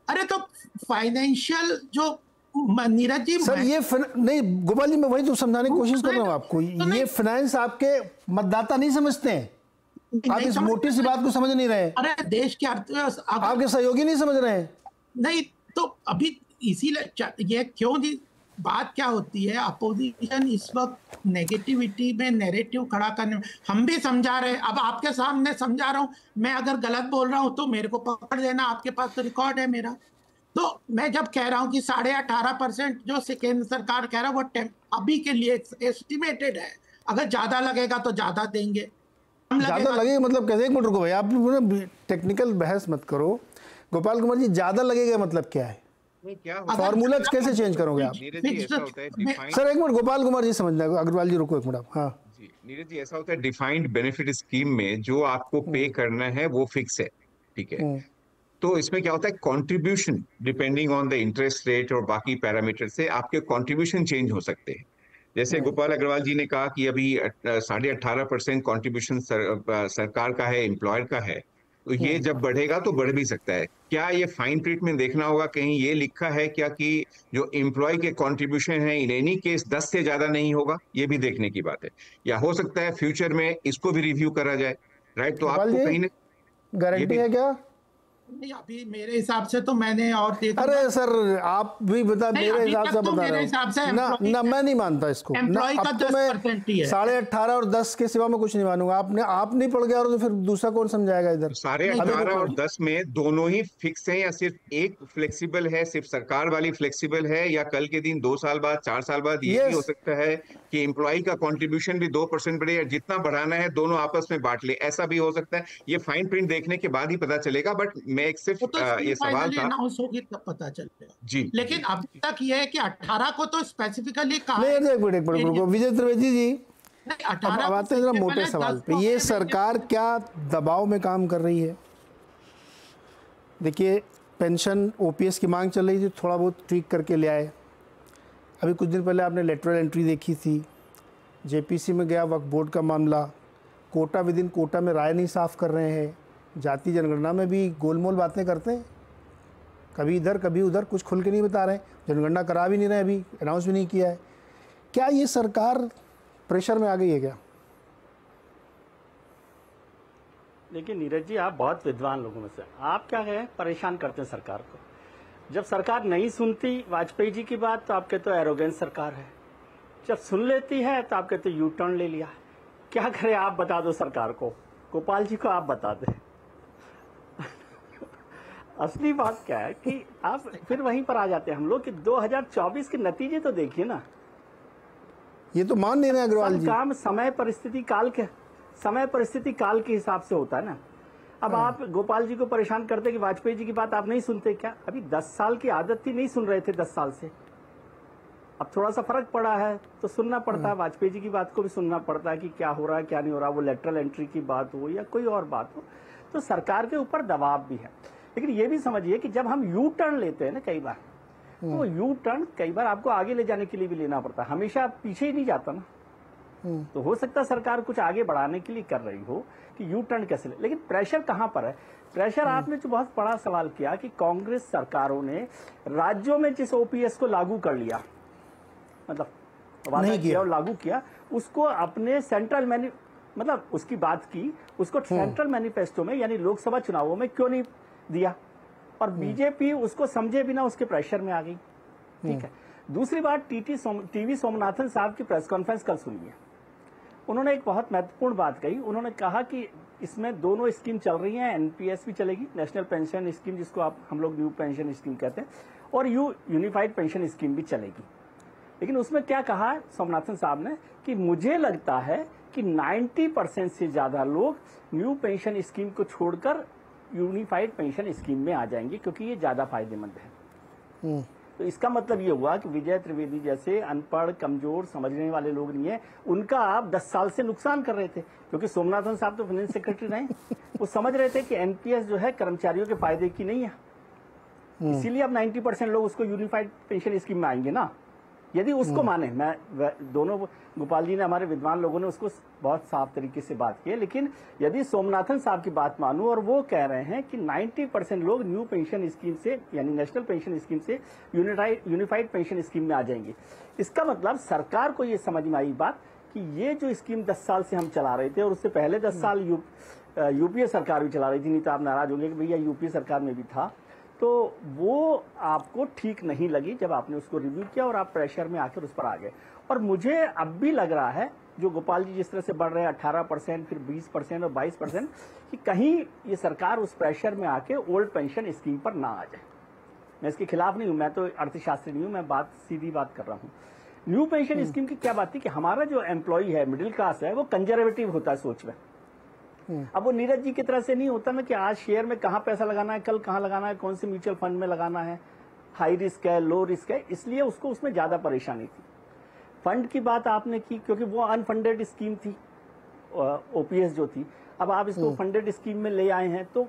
अरे तो फाइनेंशियल जो नीरज जी सर ये नहीं गोपाल जी, मैं वही तो समझाने की कोशिश कर रहा हूँ आपको, ये फाइनेंस आपके मतदाता नहीं समझते हैं, आप इस मोटी सी बात को समझ नहीं रहे। अरे देश की अर्थव्यवस्था आपके सहयोगी नहीं समझ रहे हैं। नहीं तो अभी इसीलिए ये क्यों जी, बात क्या होती है, अपोजिशन इस वक्त नेगेटिविटी में नैरेटिव खड़ा करने में, हम भी समझा रहे हैं, अब आपके सामने समझा रहा हूं, मैं अगर गलत बोल रहा हूं तो मेरे को पकड़ देना, आपके पास तो रिकॉर्ड है मेरा। तो मैं जब कह रहा हूं कि 18.5% जो केंद्र सरकार कह रहा है वो अभी के लिए एस्टिमेटेड है, अगर ज्यादा लगेगा तो ज्यादा देंगे, ज्यादा लगेगा मतलब कैसे? एक मिनट रुको भाई, आप टेक्निकल बहस मत करो। गोपाल कुमार जी, ज्यादा लगेगा मतलब क्या है? फॉर्मूला कैसे चेंज करोगे आप? सर एक मिनट गोपाल कुमार जी समझना, अग्रवाल जी रुको एक मिनट। हाँ जी नीरज जी, ऐसा होता है डिफाइंड बेनिफिट स्कीम में जो आपको पे करना है वो फिक्स है, ठीक है। तो इसमें क्या होता है, contribution depending on the interest rate और बाकी पैरामीटर से आपके कंट्रीब्यूशन चेंज हो सकते हैं। जैसे गोपाल अग्रवाल जी ने कहा कि अभी 18.5% कॉन्ट्रीब्यूशन सरकार का है, एम्प्लॉयर का है, तो ये जब बढ़ेगा तो बढ़ भी सकता है। क्या ये फाइन प्रिंट में देखना होगा, कहीं ये लिखा है क्या कि जो एम्प्लॉय के कंट्रीब्यूशन है इन एनी केस 10 से ज्यादा नहीं होगा? ये भी देखने की बात है। या हो सकता है फ्यूचर में इसको भी रिव्यू करा जाए, राइट? तो आपको कहीं गारंटी है क्या? नहीं अभी मेरे हिसाब से तो मैंने और अरे सर आप भी बता, मेरे हिसाब से बता रहे हो ना, मैं नहीं मानता इसको ना। अब तो मैं 18.5 और 10 के सिवा में कुछ नहीं मानूंगा। आप नहीं पढ़ गया और तो फिर दूसरा कौन समझाएगा इधर? 18.5 और 10 में दोनों ही फिक्स है या सिर्फ एक फ्लेक्सिबल है? सिर्फ सरकार वाली फ्लेक्सिबल है या कल के दिन 2 साल बाद 4 साल बाद ये भी हो सकता है कि एम्प्लॉय का कॉन्ट्रीब्यूशन भी 2% बढ़े, या जितना बढ़ाना है दोनों आपस में बांट ले, ऐसा भी हो सकता है। ये फाइन प्रिंट देखने के बाद ही पता चलेगा। बट मैं एक सिर्फ ये सवाल था, अनाउंस होगी तब पता चलेगा जी। लेकिन अब तक ये है कि 18 को तो स्पेसिफिकली कहा। एक मिनट विजय त्रिवेदी जी, अब आते हैं जरा मोटे सवाल पे। ये सरकार क्या दबाव में काम कर रही है? देखिए पेंशन ओपीएस की मांग चल रही थी, थोड़ा बहुत ट्वीक करके ले आए। अभी कुछ दिन पहले आपने लेटरल एंट्री देखी थी, जेपीसी में गया वक्फ बोर्ड का मामला, कोटा विद इन कोटा में राय नहीं साफ कर रहे हैं, जाति जनगणना में भी गोलमोल बातें करते हैं, कभी इधर कभी उधर, कुछ खुल के नहीं बता रहे, जनगणना करा भी नहीं रहे, अभी अनाउंस भी नहीं किया है। क्या ये सरकार प्रेशर में आ गई है क्या? देखिए नीरज जी, आप बहुत विद्वान लोगों में से, आप क्या है परेशान करते हैं सरकार को। जब सरकार नहीं सुनती वाजपेयी जी की बात तो आप कहते हो एरोगेंस सरकार है, जब सुन लेती है तो आप कहते हो यू टर्न ले लिया। क्या करें आप बता दो सरकार को, गोपाल जी को आप बता दें। असली बात क्या है कि आप फिर वहीं पर आ जाते हैं हम लोग कि 2024 के नतीजे तो देखिए ना। ये तो मान नहीं रहे अग्रवाल जी। काम समय परिस्थिति काल के हिसाब से होता है ना। अब आप गोपाल जी को परेशान करते कि वाजपेयी जी की बात आप नहीं सुनते क्या? अभी 10 साल की आदत थी, नहीं सुन रहे थे 10 साल से, अब थोड़ा सा फर्क पड़ा है तो सुनना पड़ता है। वाजपेयी जी की बात को भी सुनना पड़ता है कि क्या हो रहा है क्या नहीं हो रहा, वो लेटरल एंट्री की बात हो या कोई और बात हो, तो सरकार के ऊपर दबाव भी है। लेकिन ये भी समझिए कि जब हम यू टर्न लेते हैं ना कई बार, तो यू टर्न कई बार आपको आगे ले जाने के लिए भी लेना पड़ता है, हमेशा पीछे ही नहीं जाता ना। तो हो सकता है सरकार कुछ आगे बढ़ाने के लिए कर रही हो कि यू टर्न कैसे ले, लेकिन प्रेशर कहां पर है? प्रेशर आपने जो बहुत बड़ा सवाल किया कि कांग्रेस सरकारों ने राज्यों में जिस ओपीएस को लागू कर लिया, मतलब वादा किया और लागू किया, उसको अपने सेंट्रल मतलब उसकी बात की, उसको सेंट्रल मैनिफेस्टो में यानी लोकसभा चुनावों में क्यों नहीं दिया? और बीजेपी उसको समझे बिना उसके प्रेशर में आ गई। ठीक है। दूसरी बात, टीवी सोमनाथन साहब की प्रेस कॉन्फ्रेंस कल सुनिए, उन्होंने एक बहुत महत्वपूर्ण बात कही। उन्होंने कहा कि इसमें दोनों स्कीम चल रही हैं, एनपीएस भी चलेगी, नेशनल पेंशन स्कीम जिसको हम लोग न्यू पेंशन स्कीम कहते हैं, और यूनिफाइड पेंशन स्कीम भी चलेगी। लेकिन उसमें क्या कहा सोमनाथन साहब ने कि मुझे लगता है कि 90% से ज्यादा लोग न्यू पेंशन स्कीम को छोड़कर यूनिफाइड पेंशन स्कीम में आ जाएंगे क्योंकि ये ज्यादा फायदेमंद है। तो इसका मतलब ये हुआ कि विजय त्रिवेदी जैसे अनपढ़, कमजोर, समझने वाले लोग नहीं है, उनका आप 10 साल से नुकसान कर रहे थे, क्योंकि सोमनाथन साहब तो फाइनेंस सेक्रेटरी रहे, वो समझ रहे थे कि एनपीएस जो है कर्मचारियों के फायदे की नहीं है। इसीलिए अब 90% लोग उसको यूनिफाइड पेंशन स्कीम में आएंगे ना, यदि उसको माने। मैं दोनों गोपाल जी ने, हमारे विद्वान लोगों ने उसको बहुत साफ तरीके से बात की है, लेकिन यदि सोमनाथन साहब की बात मानूं और वो कह रहे हैं कि 90% लोग न्यू पेंशन स्कीम से, यानी नेशनल पेंशन स्कीम से यूनिफाइड पेंशन स्कीम में आ जाएंगे, इसका मतलब सरकार को ये समझ में आई बात कि ये जो स्कीम 10 साल से हम चला रहे थे, और उससे पहले 10 साल यूपीए सरकार भी चला रही थी, नहीं तो आप नाराज होंगे कि भैया यूपीए सरकार में भी था, तो वो आपको ठीक नहीं लगी जब आपने उसको रिव्यू किया और आप प्रेशर में आकर उस पर आ गए। और मुझे अब भी लग रहा है, जो गोपाल जी जिस तरह से बढ़ रहे हैं 18%, फिर 20% और 22%, कि कहीं ये सरकार उस प्रेशर में आके ओल्ड पेंशन स्कीम पर ना आ जाए। मैं इसके खिलाफ नहीं हूं, मैं तो अर्थशास्त्री नहीं हूं, मैं सीधी बात कर रहा हूं। न्यू पेंशन स्कीम की क्या बात थी कि हमारा जो एम्प्लॉय है, मिडिल क्लास है, वो कंजर्वेटिव होता है सोच में। अब वो नीरज जी की तरह से नहीं होता ना कि आज शेयर में कहाँ पैसा लगाना है, कल कहाँ लगाना है, कौन से म्यूचुअल फंड में लगाना है, हाई रिस्क है, लो रिस्क है, इसलिए उसको उसमें ज्यादा परेशानी थी। फंड की बात आपने की क्योंकि वो अनफंडेड स्कीम थी, ओपीएस जो थी। अब आप इसको फंडेड स्कीम में ले आए हैं, तो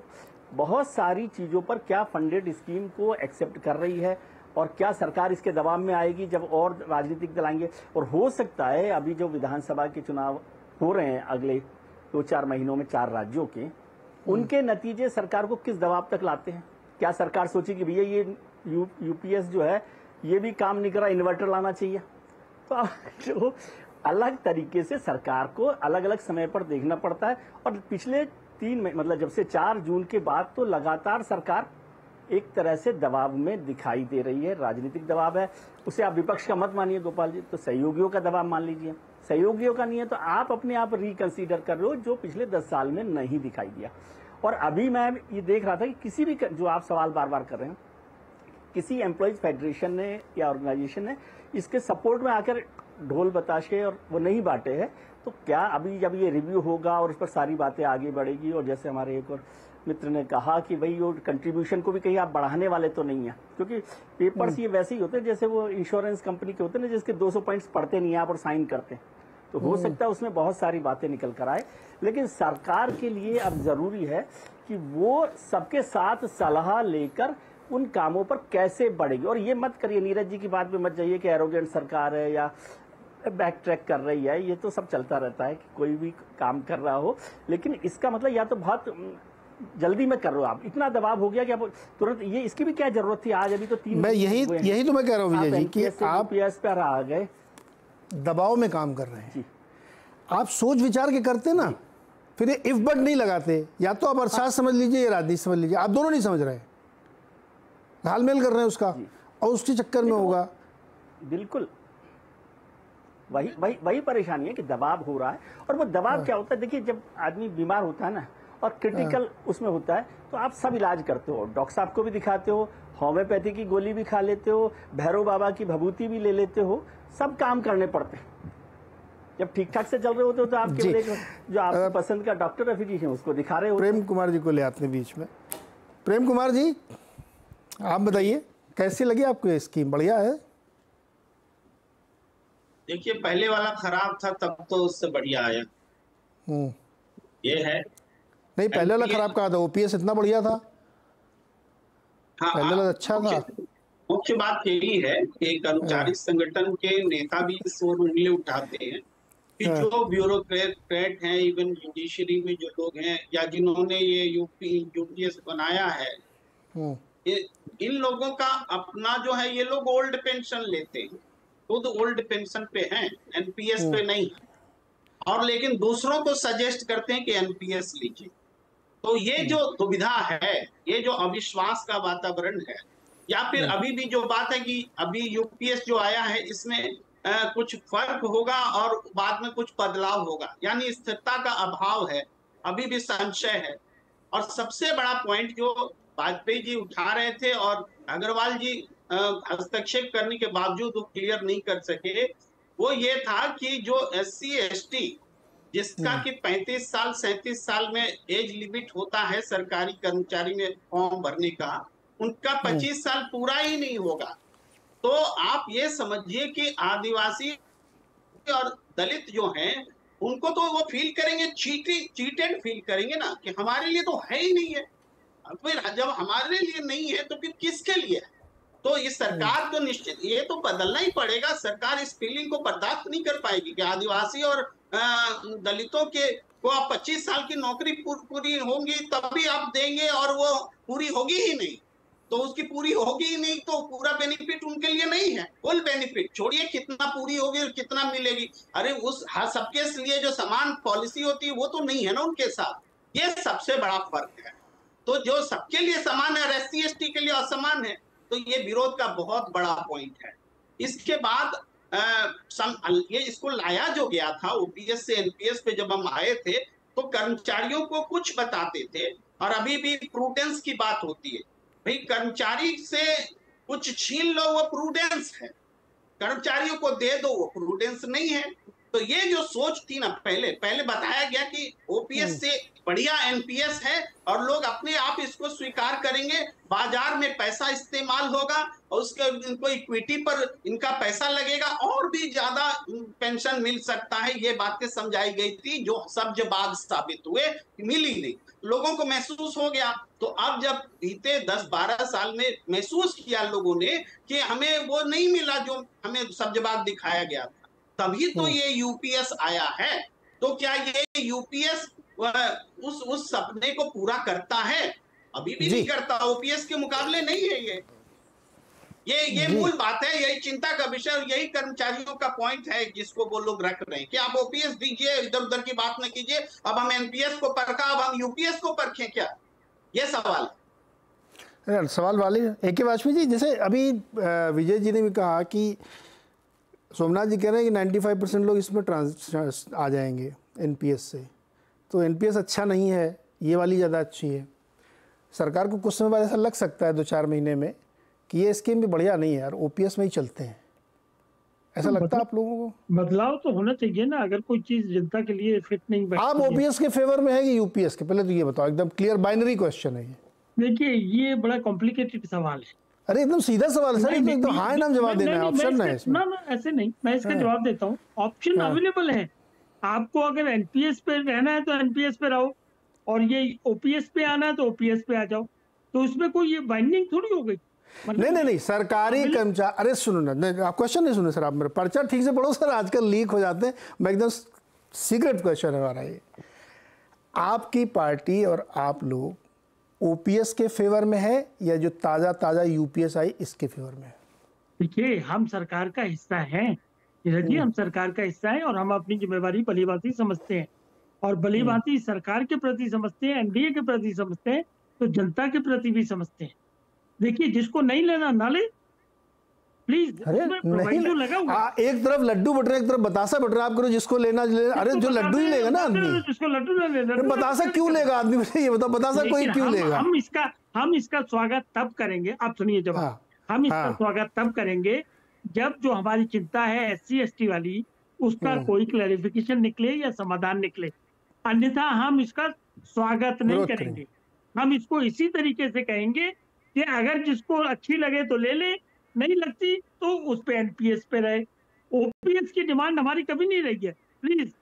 बहुत सारी चीजों पर क्या फंडेड स्कीम को एक्सेप्ट कर रही है और क्या सरकार इसके दबाव में आएगी जब और राजनीतिक दल आएंगे। और हो सकता है अभी जो विधानसभा के चुनाव हो रहे हैं अगले 2-4 महीनों में 4 राज्यों के, उनके नतीजे सरकार को किस दबाव तक लाते हैं। क्या सरकार सोची कि भैया ये यूपीएस जो है ये भी काम नहीं कर रहा, इन्वर्टर लाना चाहिए। तो अब जो अलग तरीके से सरकार को अलग अलग समय पर देखना पड़ता है। और पिछले 3 मतलब जब से 4 जून के बाद तो लगातार सरकार एक तरह से दबाव में दिखाई दे रही है, राजनीतिक दबाव है। उसे आप विपक्ष का मत मानिए गोपाल जी, तो सहयोगियों का दबाव मान लीजिए। सहयोगियों का नहीं है तो आप अपने आप रिकंसीडर कर रहे हो, जो पिछले 10 साल में नहीं दिखाई दिया। और अभी मैं ये देख रहा था कि किसी भी, जो आप सवाल बार बार कर रहे हैं, किसी एम्प्लॉयज फेडरेशन ने या ऑर्गेनाइजेशन ने इसके सपोर्ट में आकर ढोल बताशे और वो नहीं बांटे हैं। तो क्या अभी जब ये रिव्यू होगा और उस पर सारी बातें आगे बढ़ेगी, और जैसे हमारे एक और मित्र ने कहा कि भाई वो कंट्रीब्यूशन को भी कहीं आप बढ़ाने वाले तो नहीं है, क्योंकि पेपर्स ये वैसे ही होते हैं जैसे वो इंश्योरेंस कंपनी के होते हैं ना, जिसके 200 पॉइंट्स पढ़ते नहीं आप और साइन करते हैं। तो हो सकता है उसमें बहुत सारी बातें निकल कर आए, लेकिन सरकार के लिए अब जरूरी है कि वो सबके साथ सलाह लेकर उन कामों पर कैसे बढ़ेगी। और ये मत करिए, नीरज जी की बात में मत जाइए कि एरोगेंट सरकार है या बैक ट्रैक कर रही है। ये तो सब चलता रहता है कि कोई भी काम कर रहा हो, लेकिन इसका मतलब या तो बहुत जल्दी में कर रहे हो आप, इतना दबाव हो गया कि आप तुरंत, ये इसकी भी क्या जरूरत थी। आज अभी तो 3 मैं यही तो मैं कह रहा हूँ विजय जी कि आप पीएस पर आ गए, दबाव में काम कर रहे हैं। आप सोच विचार के करते ना, फिर ये इफ बट नहीं लगाते। या तो आप अर्थशास्त्र समझ लीजिए या राजनीति समझ लीजिए, आप दोनों नहीं समझ रहे, घालमेल कर रहे हैं उसका, और उसके चक्कर में होगा। बिल्कुल वही परेशानी है कि दबाव हो रहा है। और वो दबाव क्या होता है, देखिए जब आदमी बीमार होता है ना और क्रिटिकल उसमें होता है, तो आप सब इलाज करते हो, डॉक्टर साहब को भी दिखाते हो, होम्योपैथी की गोली भी खा लेते हो, भैरव बाबा की भभूति भी ले लेते हो, सब काम करने पड़ते हैं। जब ठीक ठाक से चल रहे होते हो तो आप केवल एक जो आपकी पसंद का डॉक्टर या फिजिशियन उसको दिखा रहे हो। प्रेम कुमार जी को ले आते हैं बीच में। प्रेम कुमार जी, आप बताइए कैसी लगी आपको ये स्कीम? बढ़िया है? देखिए, पहले वाला खराब था, तब तो उससे बढ़िया आया। ये है नहीं, पहले वाला खराब कहा था, ओपीएस इतना बढ़िया था। हाँ, पहले वाला अच्छा था। मुख्य बात यही है कि कर्मचारी संगठन के नेता भी इस ओर उंगली उठाते हैं कि जो ब्यूरोक्रेट हैं, इवन जुडिशरी में जो लोग हैं या जिन्होंने ये यूपीएस बनाया है, इन लोगों का अपना जो है, ये लोग ओल्ड पेंशन लेते हैं, खुद ओल्ड पेंशन पे हैं, एनपीएस पे नहीं, और लेकिन दूसरों को सजेस्ट करते हैं कि एनपीएस लीजिए। तो ये जो दुविधा है, ये जो अविश्वास का वातावरण है, या फिर अभी भी जो बात है कि अभी यूपीएस जो आया है इसमें कुछ फर्क होगा और बाद में कुछ बदलाव होगा, यानी स्थिरता का अभाव है, अभी भी संशय है। और सबसे बड़ा पॉइंट जो वाजपेयी जी उठा रहे थे और अग्रवाल जी हस्तक्षेप करने के बावजूद वो क्लियर नहीं कर सके, वो ये था कि जो SC ST जिसका कि 35 साल 37 साल में एज लिमिट होता है सरकारी कर्मचारी में फॉर्म भरने का, उनका 25 साल पूरा ही नहीं होगा। तो आप ये समझिए कि आदिवासी और दलित जो हैं उनको तो वो फील करेंगे, चीटेड फील करेंगे ना, कि हमारे लिए तो है ही नहीं है। फिर जब हमारे लिए नहीं है तो फिर किसके लिए है? तो इस सरकार को निश्चित ये तो बदलना ही पड़ेगा। सरकार इस फीलिंग को बर्दाश्त नहीं कर पाएगी कि आदिवासी और दलितों के को आप 25 साल की नौकरी पूरी होंगी तभी आप देंगे, और वो पूरी होगी ही नहीं तो उसकी पूरी होगी ही नहीं तो पूरा बेनिफिट उनके लिए नहीं है। फुल बेनिफिट छोड़िए कितना पूरी होगी और कितना मिलेगी, अरे उस सबके लिए जो समान पॉलिसी होती है वो तो नहीं है ना उनके साथ। ये सबसे बड़ा फर्क है। तो जो सबके लिए समान है, SC ST के लिए असमान है, तो ये विरोध का बहुत बड़ा पॉइंट है। इसके बाद ये इसको लाया जो गया था OPS से NPS पे, जब हम आए थे तो कर्मचारियों को कुछ बताते थे और अभी भी प्रूडेंस की बात होती है। भाई कर्मचारी से कुछ छीन लो वो प्रूडेंस है, कर्मचारियों को दे दो वो प्रूडेंस नहीं है। तो ये जो सोच थी ना, पहले बताया गया कि OPS से बढ़िया NPS है और लोग अपने आप इसको स्वीकार करेंगे, बाजार में पैसा इस्तेमाल होगा और उसके इनको इक्विटी पर इनका पैसा लगेगा और भी ज्यादा पेंशन मिल सकता है। ये बातें समझाई गई थी जो सब्जबाग साबित हुए, मिली नहीं, लोगों को महसूस हो गया। तो अब जब बीते 10-12 साल में महसूस किया लोगों ने कि हमें वो नहीं मिला जो हमें सब्जबाग दिखाया गया था, तभी तो ये UPS आया है। तो क्या ये UPS उस सपने को पूरा करता है? अभी भी नहीं करता, OPS के मुकाबले नहीं है ये मूल बात है, यही चिंता का विषय और यही कर्मचारियों का पॉइंट है जिसको वो लोग रख रहे हैं कि आप OPS दीजिए, इधर उधर की बात न कीजिए, अब हम NPS को परखा, अब हम UPS को परखें क्या? ये सवाल है। सवाल वाले AK वाजपेयी जी, जैसे अभी विजय जी ने भी कहा कि सोमनाथ जी कह रहे हैं कि 95% लोग इसमें आ जाएंगे NPS से, तो NPS अच्छा नहीं है, ये वाली ज़्यादा अच्छी है। सरकार को कुछ समय बाद ऐसा लग सकता है 2-4 महीने में कि ये स्कीम भी बढ़िया नहीं है यार, OPS में ही चलते हैं, ऐसा लगता है आप लोगों को? बदलाव तो होना चाहिए ना, अगर कोई चीज जनता के लिए फिट नहीं बैठती। आप OPS के फेवर में है कि UPS के? पहले तो ये बताओ, एकदम क्लियर बाइनरी क्वेश्चन है ये। देखिए ये बड़ा कॉम्प्लिकेटेड सवाल है। अरे एकदम सीधा सवाल है सर, एकदम हाँ नाम जवाब देना है, ऑप्शन है इसमें। ना ऐसे नहीं, मैं इसका जवाब देता हूँ। ऑप्शन अवेलेबल है, आपको अगर NPS पे रहना है तो NPS पे रहो, और ये OPS पे आना है तो OPS पे आ जाओ। तो उसमें कोई ये बाइंडिंग थोड़ी हो गई। नहीं सरकारी कर्मचारी, अरे सुनो ना, आप क्वेश्चन नहीं सुने सर, आप मेरा पर्चा ठीक से पढ़ो सर, आजकल लीक हो जाते हैं। मैं एकदम सीक्रेट क्वेश्चन है हमारा ये। आपकी पार्टी और आप लोग OPS के फेवर में है या जो ताजा UPS आई इसके फेवर में है? देखिए हम सरकार का हिस्सा हैं, हम सरकार का हिस्सा है और हम अपनी जिम्मेवारी भलीभांति समझते हैं, और भलीभांति सरकार के प्रति समझते हैं, NDA के प्रति समझते हैं, तो जनता के प्रति भी समझते हैं। देखिए जिसको नहीं लेना ना ले प्लीज। अरे नहीं लगा एक तरफ लड्डू बट रहे, एक तरफ बतासा बट रहा, आप करो जिसको लेना ले। अरे जो लड्डू ही लेगा ना आदमी, जिसको लड्डू ले लेना, बतासा क्यों लेगा आदमी? ये बताओ, बतासा कोई क्यों लेगा? हम इसका स्वागत तब करेंगे, आप सुनिए जवाब। हम इसका स्वागत तब करेंगे जब जो हमारी चिंता है SC ST वाली, उसका कोई क्लैरिफिकेशन निकले या समाधान निकले, अन्यथा हम इसका स्वागत नहीं करेंगे। हम इसको इसी तरीके से कहेंगे कि अगर जिसको अच्छी लगे तो ले ले, नहीं लगती तो उस पे NPS पे रहे। OPS की डिमांड हमारी कभी नहीं रही है। प्लीज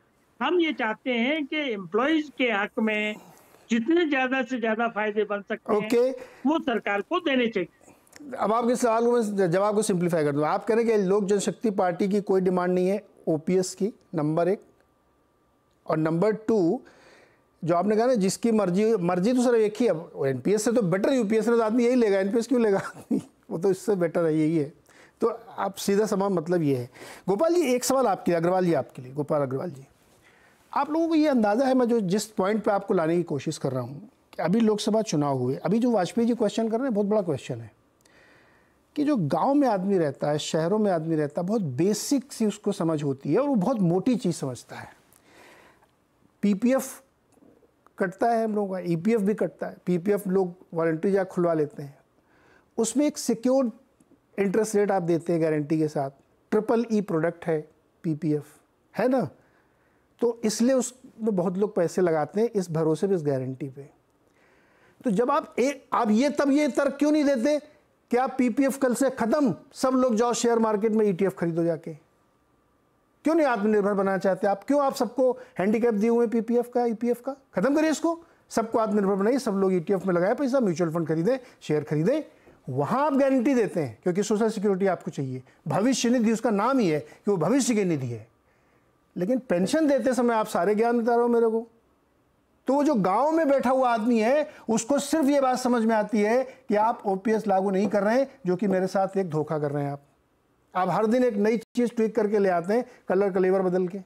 हम ये चाहते हैं कि एम्प्लॉइज के हक में जितने ज्यादा से ज्यादा फायदे बन सकते हैं वो सरकार को देने चाहिए। अब आपके सवाल को मैं जवाब को सिंप्लीफाई कर दूं। आप कह रहे हैं कि लोक जनशक्ति पार्टी की कोई डिमांड नहीं है OPS की, नंबर 1, और नंबर 2 जो आपने कहा ना जिसकी मर्जी तो सर एक ही है। NPS से तो बेटर UPS में तो आदमी यही लेगा, NPS क्यों लेगा आदमी? वो तो इससे बेटर है, यही है। तो आप सीधा सवाल मतलब ये है। गोपाल जी एक सवाल आपके, अग्रवाल जी आपके लिए, गोपाल अग्रवाल जी, आप लोगों को ये अंदाज़ा है, मैं जो जिस पॉइंट पे आपको लाने की कोशिश कर रहा हूँ कि अभी लोकसभा चुनाव हुए, अभी जो वाजपेयी जी क्वेश्चन कर रहे हैं बहुत बड़ा क्वेश्चन है कि जो गांव में आदमी रहता है, शहरों में आदमी रहता है, बहुत बेसिक सी उसको समझ होती है और वो बहुत मोटी चीज़ समझता है। PPF कटता है हम लोगों का, EPF भी कटता है। PPF लोग वॉलंटरी जा खुलवा लेते हैं, उसमें एक सिक्योर्ड इंटरेस्ट रेट आप देते हैं गारंटी के साथ, EEE प्रोडक्ट है PPF, है ना? तो इसलिए उसमें बहुत लोग पैसे लगाते हैं इस भरोसे पे, इस गारंटी पे। तो जब आप ये तर्क क्यों नहीं देते कि आप PPF कल से खत्म, सब लोग जाओ शेयर मार्केट में ETF खरीदो जाके? क्यों नहीं आत्मनिर्भर बनाना चाहते आप? क्यों आप सबको हैंडीकैप दिए हुए PPF का, EPF का? खत्म करिए इसको, सबको आत्मनिर्भर बनाइए, सब लोग ETF में लगाए पैसा, म्यूचुअल फंड खरीदें, शेयर खरीदें, वहाँ आप गारंटी देते हैं क्योंकि सोशल सिक्योरिटी आपको चाहिए। भविष्य निधि उसका नाम ही है कि वो भविष्य की निधि है। लेकिन पेंशन देते समय आप सारे ज्ञान बता रहे हो मेरे को। तो वो जो गांव में बैठा हुआ आदमी है उसको सिर्फ ये बात समझ में आती है कि आप OPS लागू नहीं कर रहे हैं, जो कि मेरे साथ एक धोखा कर रहे हैं आप हर दिन एक नई चीज ट्वीक करके ले आते हैं, कलर कलेवर बदल के।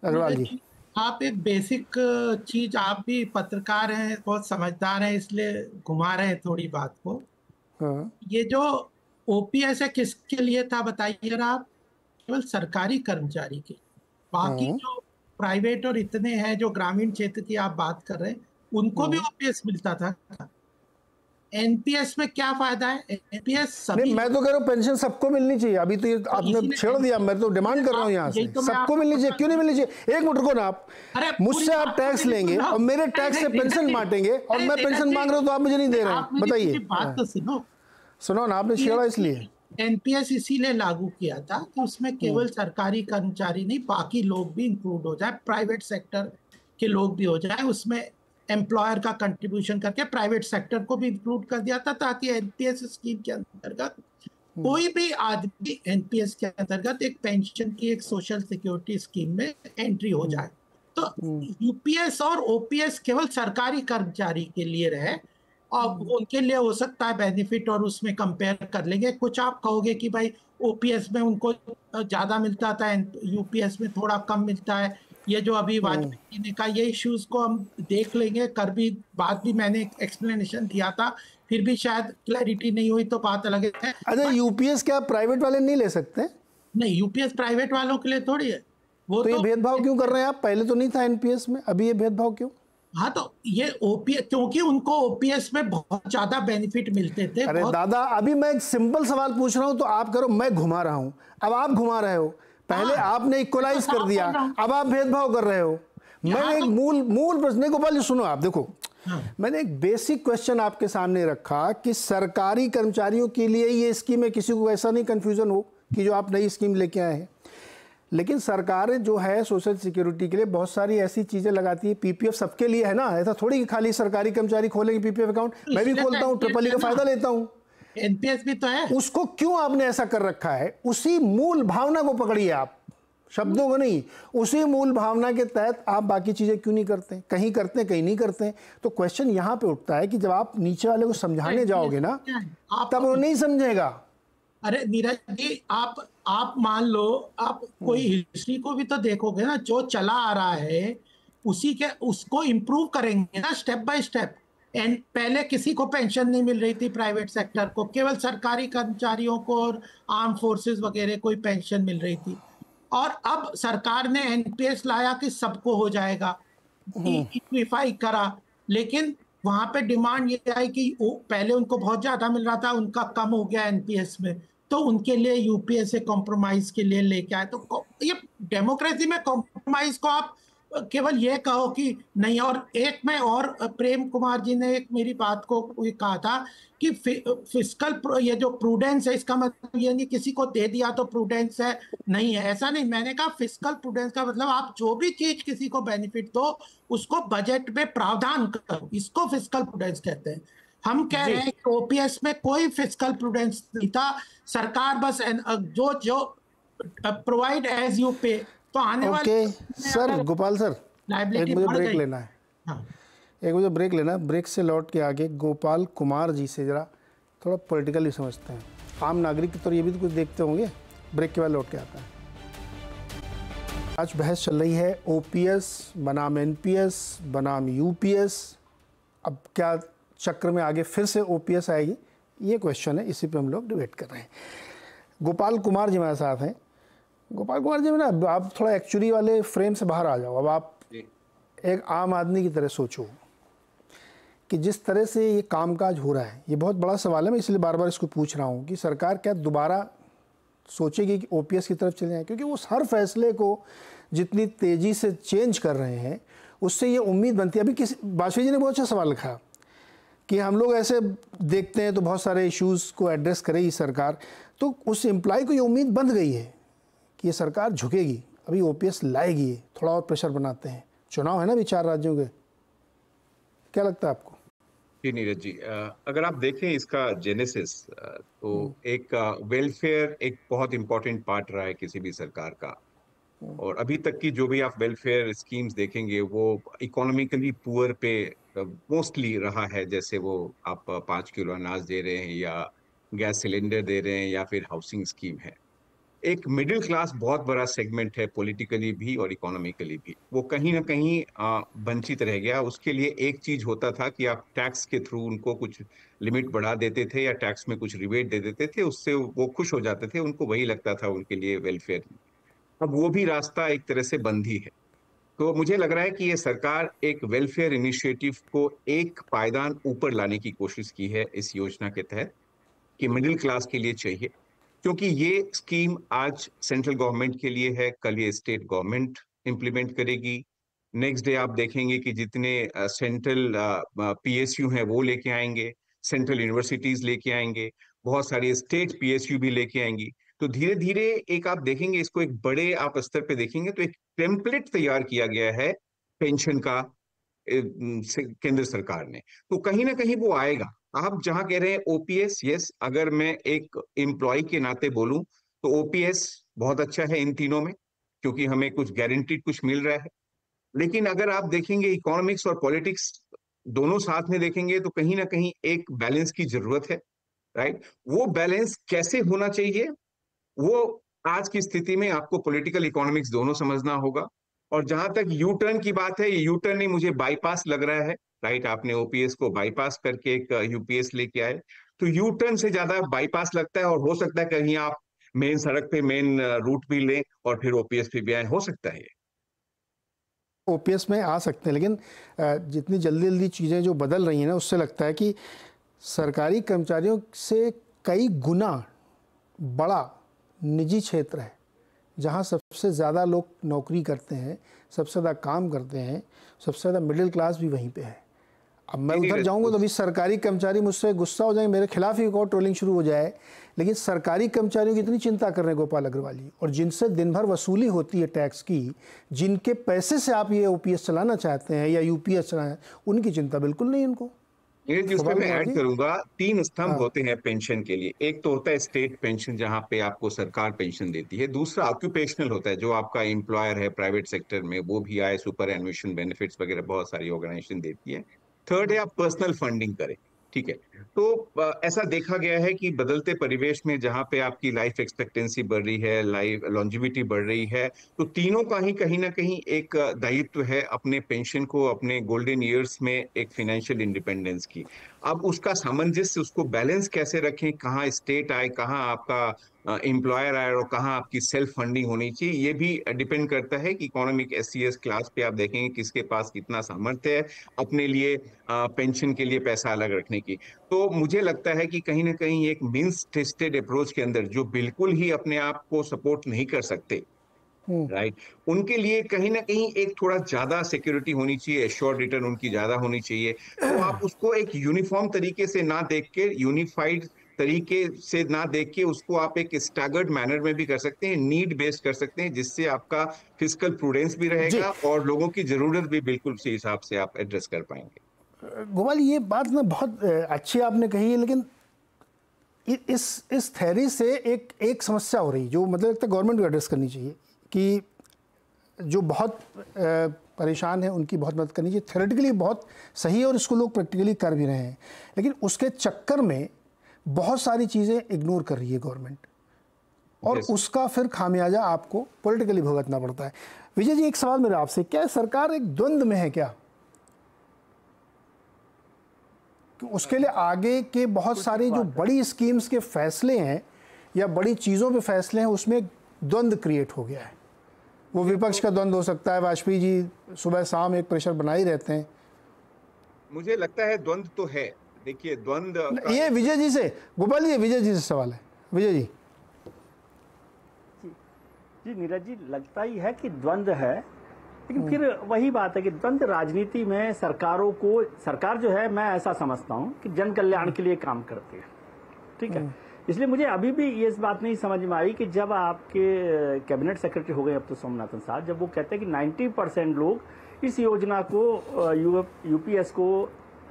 अग्रवाल जी, आप एक बेसिक चीज, आप भी पत्रकार हैं, बहुत समझदार हैं, इसलिए घुमा रहे हैं थोड़ी बात को। हाँ। ये जो OPS है किसके लिए था बताइए आप? केवल सरकारी कर्मचारी के। बाकी जो प्राइवेट और इतने हैं जो ग्रामीण क्षेत्र की आप बात कर रहे हैं, उनको भी OPS मिलता था। NPS में क्या फायदा है? NPS सभी, नहीं, मैं तो कह रहा हूँ पेंशन सबको मिलनी चाहिए। अभी तो ये आपने छेड़ दिया, मैं तो डिमांड कर रहा हूँ यहाँ से सबको मिलनी चाहिए। क्यों नहीं मिलनी चाहिए? एक मिनट रुको ना आप, मुझसे आप टैक्स लेंगे और मेरे टैक्स से पेंशन बांटेंगे और मैं पेंशन मांग रहा हूँ तो आप मुझे नहीं दे रहे हैं, बताइए। बात तो सुनो ना, आपने छेड़ा इसलिए। NPS इसीलिए लागू किया था कि उसमें केवल सरकारी कर्मचारी नहीं, बाकी लोग भी इंक्लूड हो जाए, प्राइवेट सेक्टर के लोग भी हो जाए। उसमें एम्प्लॉयर का कंट्रीब्यूशन करके प्राइवेट सेक्टर को भी इंक्लूड कर दिया था, ताकि NPS स्कीम के अंतर्गत कोई भी आदमी NPS के अंतर्गत एक पेंशन की, एक सोशल सिक्योरिटी स्कीम में एंट्री हो जाए। तो UPS और OPS केवल सरकारी कर्मचारी के लिए रहे और उनके लिए हो सकता है बेनिफिट, और उसमें कंपेयर कर लेंगे। कुछ आप कहोगे कि भाई OPS में उनको ज्यादा मिलता था, UPS में थोड़ा कम मिलता है। ये जो अभी वाजपेयी ने कहा, ये इश्यूज को हम देख लेंगे, कर भी बात भी मैंने एक्सप्लेनेशन दिया था, फिर भी शायद क्लैरिटी नहीं हुई तो बात अलग है। अच्छा, UPS क्या प्राइवेट वाले नहीं ले सकते? नहीं, UPS प्राइवेट वालों के लिए थोड़ी है वो। तो ये भेदभाव क्यों कर रहे हैं आप? पहले तो नहीं था NPS में, अभी ये भेदभाव क्यों? हाँ, तो ये OPS, क्योंकि उनको OPS में बहुत ज्यादा बेनिफिट मिलते थे। अरे दादा, अभी मैं एक सिंपल सवाल पूछ रहा हूँ तो आप करो मैं घुमा रहा हूँ, अब आप घुमा रहे हो। पहले आपने इक्वलाइज कर दिया, अब आप भेदभाव कर रहे हो। मैंने एक मूल प्रश्न, गोपाल जी सुनो, आप देखो, मैंने एक बेसिक क्वेश्चन आपके सामने रखा कि सरकारी कर्मचारियों के लिए ये स्कीम है, किसी को ऐसा नहीं कंफ्यूजन हो कि जो आप नई स्कीम लेके आए हैं। लेकिन सरकारें जो है सोशल सिक्योरिटी के लिए बहुत सारी ऐसी चीजें लगाती है। PPF सबके लिए है ना, ऐसा थोड़ी कि खाली सरकारी कर्मचारी खोलेंगे PPF अकाउंट। मैं भी खोलता हूँ, ट्रिपल का फायदा लेता हूँ। NPS भी तो है। उसको क्यों आपने ऐसा कर रखा है? उसी मूल भावना को पकड़िए आप, शब्दों को नहीं। उसी मूल भावना के तहत आप बाकी चीजें क्यों नहीं करते? कहीं करते हैं, कहीं नहीं करते हैं। तो क्वेश्चन यहाँ पे उठता है कि जब आप नीचे वाले को समझाने जाओगे ना, तब वो नहीं समझेगा। अरे नीरज जी, आप मान लो, आप कोई हिस्ट्री को भी तो देखोगे ना, जो चला आ रहा है उसी के उसको इम्प्रूव करेंगे ना स्टेप बाय स्टेप। एंड पहले किसी को पेंशन नहीं मिल रही थी, प्राइवेट सेक्टर को, केवल सरकारी कर्मचारियों को और आर्म फोर्सेस वगैरह को ही पेंशन मिल रही थी। और अब सरकार ने NPS लाया कि सबको हो जाएगा, इक्विफाई करा। लेकिन वहां पे डिमांड ये आई कि पहले उनको बहुत ज्यादा मिल रहा था, उनका कम हो गया NPS में, तो उनके लिए UPS से कॉम्प्रोमाइज के लिए लेके आए। तो ये डेमोक्रेसी में कॉम्प्रोमाइज को आप केवल ये कहो कि नहीं। और एक में और प्रेम कुमार जी ने एक मेरी बात को कहा था कि फिस्कल, ये जो प्रूडेंस है, इसका मतलब ये नहीं किसी को दे दिया तो प्रूडेंस है, नहीं है, ऐसा नहीं। मैंने कहा फिस्कल प्रूडेंस का मतलब आप जो भी चीज किसी को बेनिफिट दो उसको बजट में प्रावधान करो, इसको फिस्कल प्रूडेंस कहते हैं। हम कह रहे हैं कि OPS में कोई फिस्कल प्रूडेंस नहीं था, सरकार बस जो प्रोवाइड एज यू पे। तो आने वाले सर, गोपाल सर, एक मुझे ब्रेक लेना है। हाँ। एक मुझे ब्रेक लेना है। ब्रेक से लौट के आगे गोपाल कुमार जी से जरा थोड़ा पॉलिटिकली समझते हैं, आम नागरिक के तौर ये भी तो कुछ देखते होंगे। ब्रेक के बाद लौट के आता है। आज बहस चल रही है OPS बनाम NPS बनाम UPS। अब क्या चक्र में आगे फिर से OPS आएगी, ये क्वेश्चन है, इसी पे हम लोग डिबेट कर रहे हैं। गोपाल कुमार जी हमारे साथ हैं। गोपाल कुमार जी, ना आप थोड़ा एक्चुअली वाले फ्रेम से बाहर आ जाओ। अब आप एक आम आदमी की तरह सोचो कि जिस तरह से ये कामकाज हो रहा है, ये बहुत बड़ा सवाल है, मैं इसलिए बार बार इसको पूछ रहा हूँ कि सरकार क्या दोबारा सोचेगी कि OPS की तरफ चले जाएं? क्योंकि वो हर फैसले को जितनी तेज़ी से चेंज कर रहे हैं, उससे ये उम्मीद बनती है। अभी किसी वाजपेयी जी ने बहुत अच्छा सवाल लिखा कि हम लोग ऐसे देखते हैं तो बहुत सारे इश्यूज़ को एड्रेस करेगी सरकार, तो उस एम्प्लॉय को ये उम्मीद बन गई है कि ये सरकार झुकेगी, अभी OPS लाएगी, थोड़ा और प्रेशर बनाते हैं। चुनाव है ना अभी 4 राज्यों के, क्या लगता है आपको? जी नीरज जी, अगर आप देखें इसका जेनेसिस, तो एक वेलफेयर एक बहुत इंपॉर्टेंट पार्ट रहा है किसी भी सरकार का। और अभी तक की जो भी आप वेलफेयर स्कीम्स देखेंगे वो इकोनॉमिकली पुअर पे मोस्टली रहा है। जैसे वो आप 5 किलो अनाज दे रहे हैं या गैस सिलेंडर दे रहे हैं या फिर हाउसिंग स्कीम है। एक मिडिल क्लास बहुत बड़ा सेगमेंट है, पॉलिटिकली भी और इकोनॉमिकली भी, वो कहीं ना कहीं वंचित रह गया। उसके लिए एक चीज होता था कि आप टैक्स के थ्रू उनको कुछ लिमिट बढ़ा देते थे या टैक्स में कुछ रिबेट दे देते थे, उससे वो खुश हो जाते थे, उनको वही लगता था उनके लिए वेलफेयर। अब वो भी रास्ता एक तरह से बंद ही है। तो मुझे लग रहा है कि ये सरकार एक वेलफेयर इनिशिएटिव को एक पायदान ऊपर लाने की कोशिश की है इस योजना के तहत, कि मिडिल क्लास के लिए चाहिए। क्योंकि ये स्कीम आज सेंट्रल गवर्नमेंट के लिए है, कल ये स्टेट गवर्नमेंट इंप्लीमेंट करेगी। नेक्स्ट डे आप देखेंगे कि जितने सेंट्रल पीएसयू हैं वो लेके आएंगे, सेंट्रल यूनिवर्सिटीज लेके आएंगे, बहुत सारी स्टेट पीएसयू भी लेके आएंगी। तो धीरे धीरे एक आप देखेंगे इसको एक बड़े आप स्तर पे देखेंगे तो एक टेम्पलेट तैयार किया गया है पेंशन का केंद्र सरकार ने। तो कहीं ना कहीं वो आएगा। आप जहां कह रहे हैं ओपीएस, यस, अगर मैं एक एम्प्लॉय के नाते बोलूं तो ओपीएस बहुत अच्छा है इन तीनों में, क्योंकि हमें कुछ गारंटीड कुछ मिल रहा है। लेकिन अगर आप देखेंगे इकोनॉमिक्स और पॉलिटिक्स दोनों साथ में देखेंगे तो कहीं ना कहीं एक बैलेंस की जरूरत है, राइट। वो बैलेंस कैसे होना चाहिए वो आज की स्थिति में आपको पॉलिटिकल इकोनॉमिक्स दोनों समझना होगा। और जहां तक यू टर्न की बात है, ये यू टर्न नहीं, मुझे बाईपास लग रहा है, राइट। आपने ओपीएस को बाईपास करके एक यूपीएस लेके आए, तो यू टर्न से ज्यादा बाईपास लगता है। और हो सकता है कहीं आप मेन सड़क पे मेन रूट भी लें और फिर ओपीएस पे भी आए, हो सकता है। ओपीएस में आ सकते हैं, लेकिन जितनी जल्दी जल्दी चीज़ें जो बदल रही हैं ना, उससे लगता है कि सरकारी कर्मचारियों से कई गुना बड़ा निजी क्षेत्र है जहाँ सबसे ज़्यादा लोग नौकरी करते हैं, सबसे ज़्यादा काम करते हैं, सबसे ज़्यादा मिडिल क्लास भी वहीं पे है। अब मैं उधर जाऊंगा तो अभी सरकारी कर्मचारी मुझसे गुस्सा हो जाएंगे, मेरे खिलाफ ही एक और ट्रोलिंग शुरू हो जाए। लेकिन सरकारी कर्मचारियों की इतनी चिंता कर रहे हैं गोपाल अग्रवाल जी, और जिनसे दिन भर वसूली होती है टैक्स की, जिनके पैसे से आप ये ओपीएस चलाना चाहते हैं या यूपीएस चलाना, उनकी चिंता बिल्कुल नहीं उनको। उसमें मैं ऐड करूंगा, 3 स्तंभ होते हैं पेंशन के लिए। एक तो होता है स्टेट पेंशन, जहां पे आपको सरकार पेंशन देती है। दूसरा ऑक्यूपेशनल होता है, जो आपका एम्प्लॉयर है प्राइवेट सेक्टर में, वो भी आए, सुपर एनुएशन बेनिफिट्स वगैरह बहुत सारी ऑर्गेनाइजेशन देती है। थर्ड है आप पर्सनल फंडिंग करें, ठीक है। तो ऐसा देखा गया है कि बदलते परिवेश में जहां पे आपकी लाइफ एक्सपेक्टेंसी बढ़ रही है, लाइफ लॉन्जिविटी बढ़ रही है, तो तीनों का ही कहीं ना कहीं एक दायित्व है अपने पेंशन को, अपने गोल्डन ईयर्स में एक फाइनेंशियल इंडिपेंडेंस की। अब उसका सामंजस्य, उसको बैलेंस कैसे रखें, कहाँ स्टेट आए, कहाँ आपका एम्प्लॉयर आए और कहाँ आपकी सेल्फ फंडिंग होनी चाहिए, ये भी डिपेंड करता है कि इकोनॉमिक एससीएस क्लास पे आप देखेंगे किसके पास कितना सामर्थ्य है अपने लिए पेंशन के लिए पैसा अलग रखने की। तो मुझे लगता है कि कहीं ना कहीं एक मीन्स टेस्टेड अप्रोच के अंदर जो बिल्कुल ही अपने आप को सपोर्ट नहीं कर सकते, राइट, उनके लिए कहीं ना कहीं एक थोड़ा ज्यादा सिक्योरिटी होनी चाहिए, एश्योर्ड रिटर्न उनकी ज्यादा होनी चाहिए। तो आप उसको एक यूनिफॉर्म तरीके से ना देख के, यूनिफाइड तरीके से ना देख के, उसको आप एक स्टैगर्ड मैनर में भी कर सकते हैं, नीड बेस्ड कर सकते हैं, जिससे आपका फिस्कल प्रूडेंस भी रहेगा और लोगों की जरूरत भी बिल्कुल उसी हिसाब से आप एड्रेस कर पाएंगे। गोपाल, ये बात ना बहुत अच्छी आपने कही है, लेकिन इस थ्योरी से एक समस्या हो रही, जो मतलब लगता है गवर्नमेंट को एड्रेस करनी चाहिए, कि जो बहुत परेशान है उनकी बहुत मदद करनी चाहिए। थ्योरेटिकली बहुत सही है और इसको लोग प्रैक्टिकली कर भी रहे हैं, लेकिन उसके चक्कर में बहुत सारी चीज़ें इग्नोर कर रही है गवर्नमेंट, और उसका फिर खामियाजा आपको पॉलिटिकली भुगतना पड़ता है। विजय जी, एक सवाल मेरा आपसे, क्या सरकार एक द्वंद्व में है क्या, कि उसके लिए आगे के बहुत सारी जो बड़ी स्कीम्स के फैसले हैं या बड़ी चीज़ों पे फैसले हैं, उसमें द्वंद्व क्रिएट हो गया है? वो विपक्ष का द्वंद्व हो सकता है, वाजपेयी जी सुबह शाम एक प्रेशर बना ही रहते हैं। मुझे लगता है द्वंद्व तो है। देखिए द्वंद्व, ये विजय जी से, गोपाल जी विजय जी से सवाल है। विजय जी। जी नीरज जी, लगता ही है कि द्वंद्व है, लेकिन फिर वही बात है कि द्वंद्व राजनीति में सरकारों को, सरकार जो है, मैं ऐसा समझता हूं कि जन कल्याण के लिए काम करती है, ठीक है। इसलिए मुझे अभी भी ये इस बात नहीं समझ में आई कि जब आपके कैबिनेट सेक्रेटरी हो गए अब तो सोमनाथन साहब, जब वो कहते हैं कि 90% लोग इस योजना को, यूपीएस को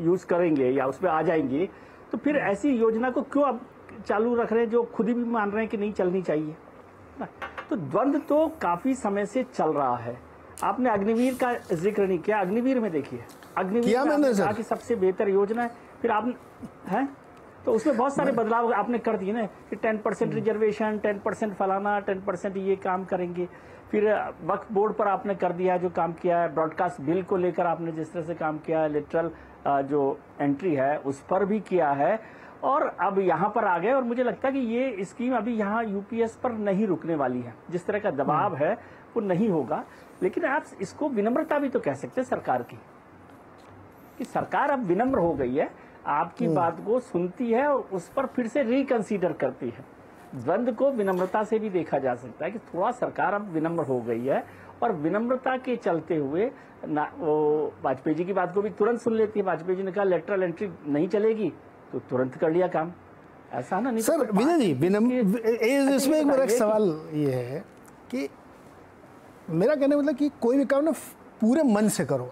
यूज करेंगे या उसमें आ जाएंगे, तो फिर ऐसी योजना को क्यों अब चालू रख रहे हैं जो खुद ही भी मान रहे हैं कि नहीं चलनी चाहिए। तो द्वंद्व तो काफी समय से चल रहा है। आपने अग्निवीर का जिक्र नहीं किया, अग्निवीर में देखिए, अग्निवीर में आपने कहा कि सबसे बेहतर योजना है, फिर आप हैं तो उसमें बहुत सारे बदलाव आपने कर दिए ना कि 10% रिजर्वेशन, 10% फलाना, 10% ये काम करेंगे। फिर वक्फ बोर्ड पर आपने कर दिया जो काम किया है, ब्रॉडकास्ट बिल को लेकर आपने जिस तरह से काम किया है, लिटरल जो एंट्री है उस पर भी किया है, और अब यहाँ पर आ गए। और मुझे लगता है कि ये स्कीम अभी यहाँ यूपीएस पर नहीं रुकने वाली है, जिस तरह का दबाव है वो नहीं होगा। लेकिन आप इसको विनम्रता भी तो कह सकते हैं सरकार की, कि सरकार अब विनम्र हो गई है, आपकी बात को सुनती है और उस पर फिर से रिकंसीडर करती है। द्वंद्व को विनम्रता से भी देखा जा सकता है कि थोड़ा सरकार अब विनम्र हो गई है, और विनम्रता के चलते हुए वो वाजपेयी जी की बात को भी तुरंत सुन लेती है। वाजपेयी जी ने कहा लेटरल एंट्री नहीं चलेगी, तो तुरंत कर लिया काम, ऐसा ना। नहीं सर विजय जी, इसमें एक मेरा सवाल ये है कि मेरा कहने मतलब कि कोई भी काम ना पूरे मन से करो,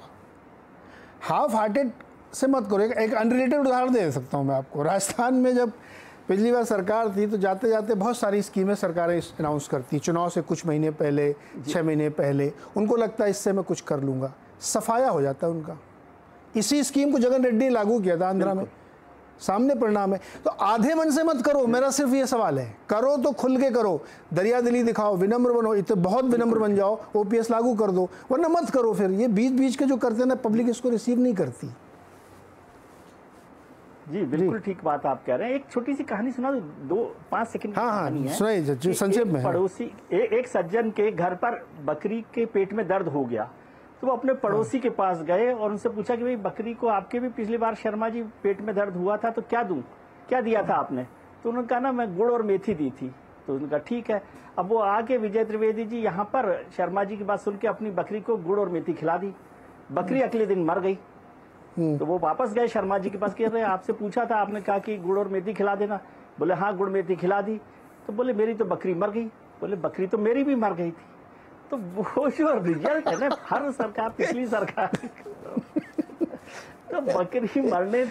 हाफ हार्टेड से मत करो। एक अनरिलेटेड उदाहरण दे सकता हूँ मैं आपको। राजस्थान में जब पिछली बार सरकार थी तो जाते जाते बहुत सारी स्कीमें सरकारें अनाउंस करती, चुनाव से कुछ महीने पहले, 6 महीने पहले, उनको लगता है इससे मैं कुछ कर लूँगा, सफाया हो जाता है उनका। इसी स्कीम को जगन रेड्डी ने लागू किया था आंध्रा में, सामने परिणाम है। तो आधे मन से मत करो, मेरा सिर्फ ये सवाल है, करो तो खुल के करो, दरिया दिली दिखाओ, विनम्र बनो, इतने बहुत विनम्र बन जाओ, ओपीएस लागू कर दो, वरना मत करो। फिर ये बीच बीच के जो करते हैं ना, पब्लिक इसको रिसीव नहीं करती। जी बिल्कुल ठीक बात आप कह रहे हैं। एक छोटी सी कहानी सुना दो, 5 सेकंड की कहानी है। सुनाइए, संक्षेप में। पड़ोसी एक सज्जन के घर पर बकरी के पेट में दर्द हो गया, तो वो अपने पड़ोसी के पास गए और उनसे पूछा कि भाई बकरी को आपके भी पिछली बार शर्मा जी पेट में दर्द हुआ था, तो क्या दूं, क्या दिया था आपने? तो उन्होंने कहा ना मैं गुड़ और मेथी दी थी। तो उन्होंने कहा ठीक है। अब वो आके विजय त्रिवेदी जी यहाँ पर शर्मा जी की बात सुन के अपनी बकरी को गुड़ और मेथी खिला दी। बकरी अगले दिन मर गई। तो वो वापस गए शर्मा जी के पास, कह रहे आपसे पूछा था, आपने कहा कि गुड़ और मेथी खिला देना। बोले हाँ गुड़ मेथी खिला दी। तो बोले मेरी तो बकरी मर गई। बोले बकरी तो मेरी भी मर गई थी। तो वो जो रिजल्ट है ना, हर सरकार, पिछली सरकार तो बकरी मरने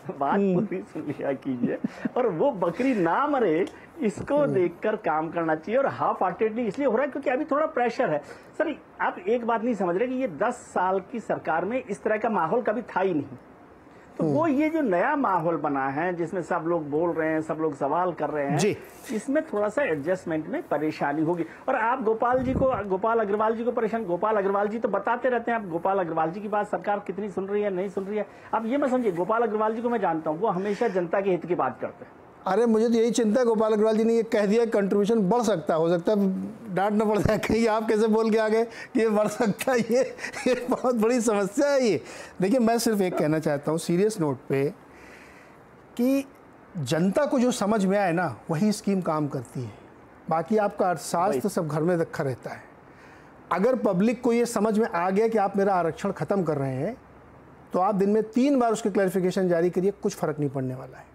बात पूरी सुन लिया कीजिए, और वो बकरी ना मरे इसको देखकर काम करना चाहिए। और हाफ हार्टेडली इसलिए हो रहा है क्योंकि अभी थोड़ा प्रेशर है। सर आप एक बात नहीं समझ रहे कि ये 10 साल की सरकार में इस तरह का माहौल कभी था ही नहीं। तो वो ये जो नया माहौल बना है जिसमें सब लोग बोल रहे हैं, सब लोग सवाल कर रहे हैं, इसमें थोड़ा सा एडजस्टमेंट में परेशानी होगी। और आप गोपाल अग्रवाल जी को परेशान, गोपाल अग्रवाल जी तो बताते रहते हैं, आप गोपाल अग्रवाल जी की बात सरकार कितनी सुन रही है, नहीं सुन रही है। आप ये मत समझिए, गोपाल अग्रवाल जी को मैं जानता हूँ, वो हमेशा जनता के हित की बात करते हैं। अरे मुझे तो यही चिंता है, गोपाल अग्रवाल जी ने ये कह दिया कंट्रीब्यूशन बढ़ सकता है, हो सकता है डांटना पड़ता है, कहीं आप कैसे बोल के आ गए कि ये बढ़ सकता है। ये बहुत बड़ी समस्या है ये। देखिए मैं सिर्फ एक कहना चाहता हूँ सीरियस नोट पे कि जनता को जो समझ में आए ना वही स्कीम काम करती है, बाकी आपका अर्थशास्त्र तो सब घर में रखा रहता है। अगर पब्लिक को ये समझ में आ गया कि आप मेरा आरक्षण ख़त्म कर रहे हैं तो आप दिन में 3 बार उसकी क्लैरिफिकेशन जारी करिए, कुछ फ़र्क नहीं पड़ने वाला है।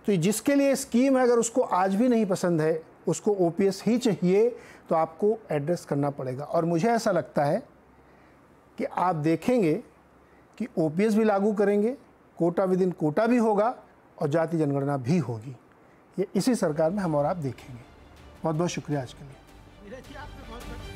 तो जिसके लिए स्कीम है, अगर उसको आज भी नहीं पसंद है, उसको ओपीएस ही चाहिए, तो आपको एड्रेस करना पड़ेगा। और मुझे ऐसा लगता है कि आप देखेंगे कि ओपीएस भी लागू करेंगे, कोटा विद इन कोटा भी होगा और जाति जनगणना भी होगी। ये इसी सरकार में हम और आप देखेंगे। बहुत बहुत शुक्रिया आज के लिए।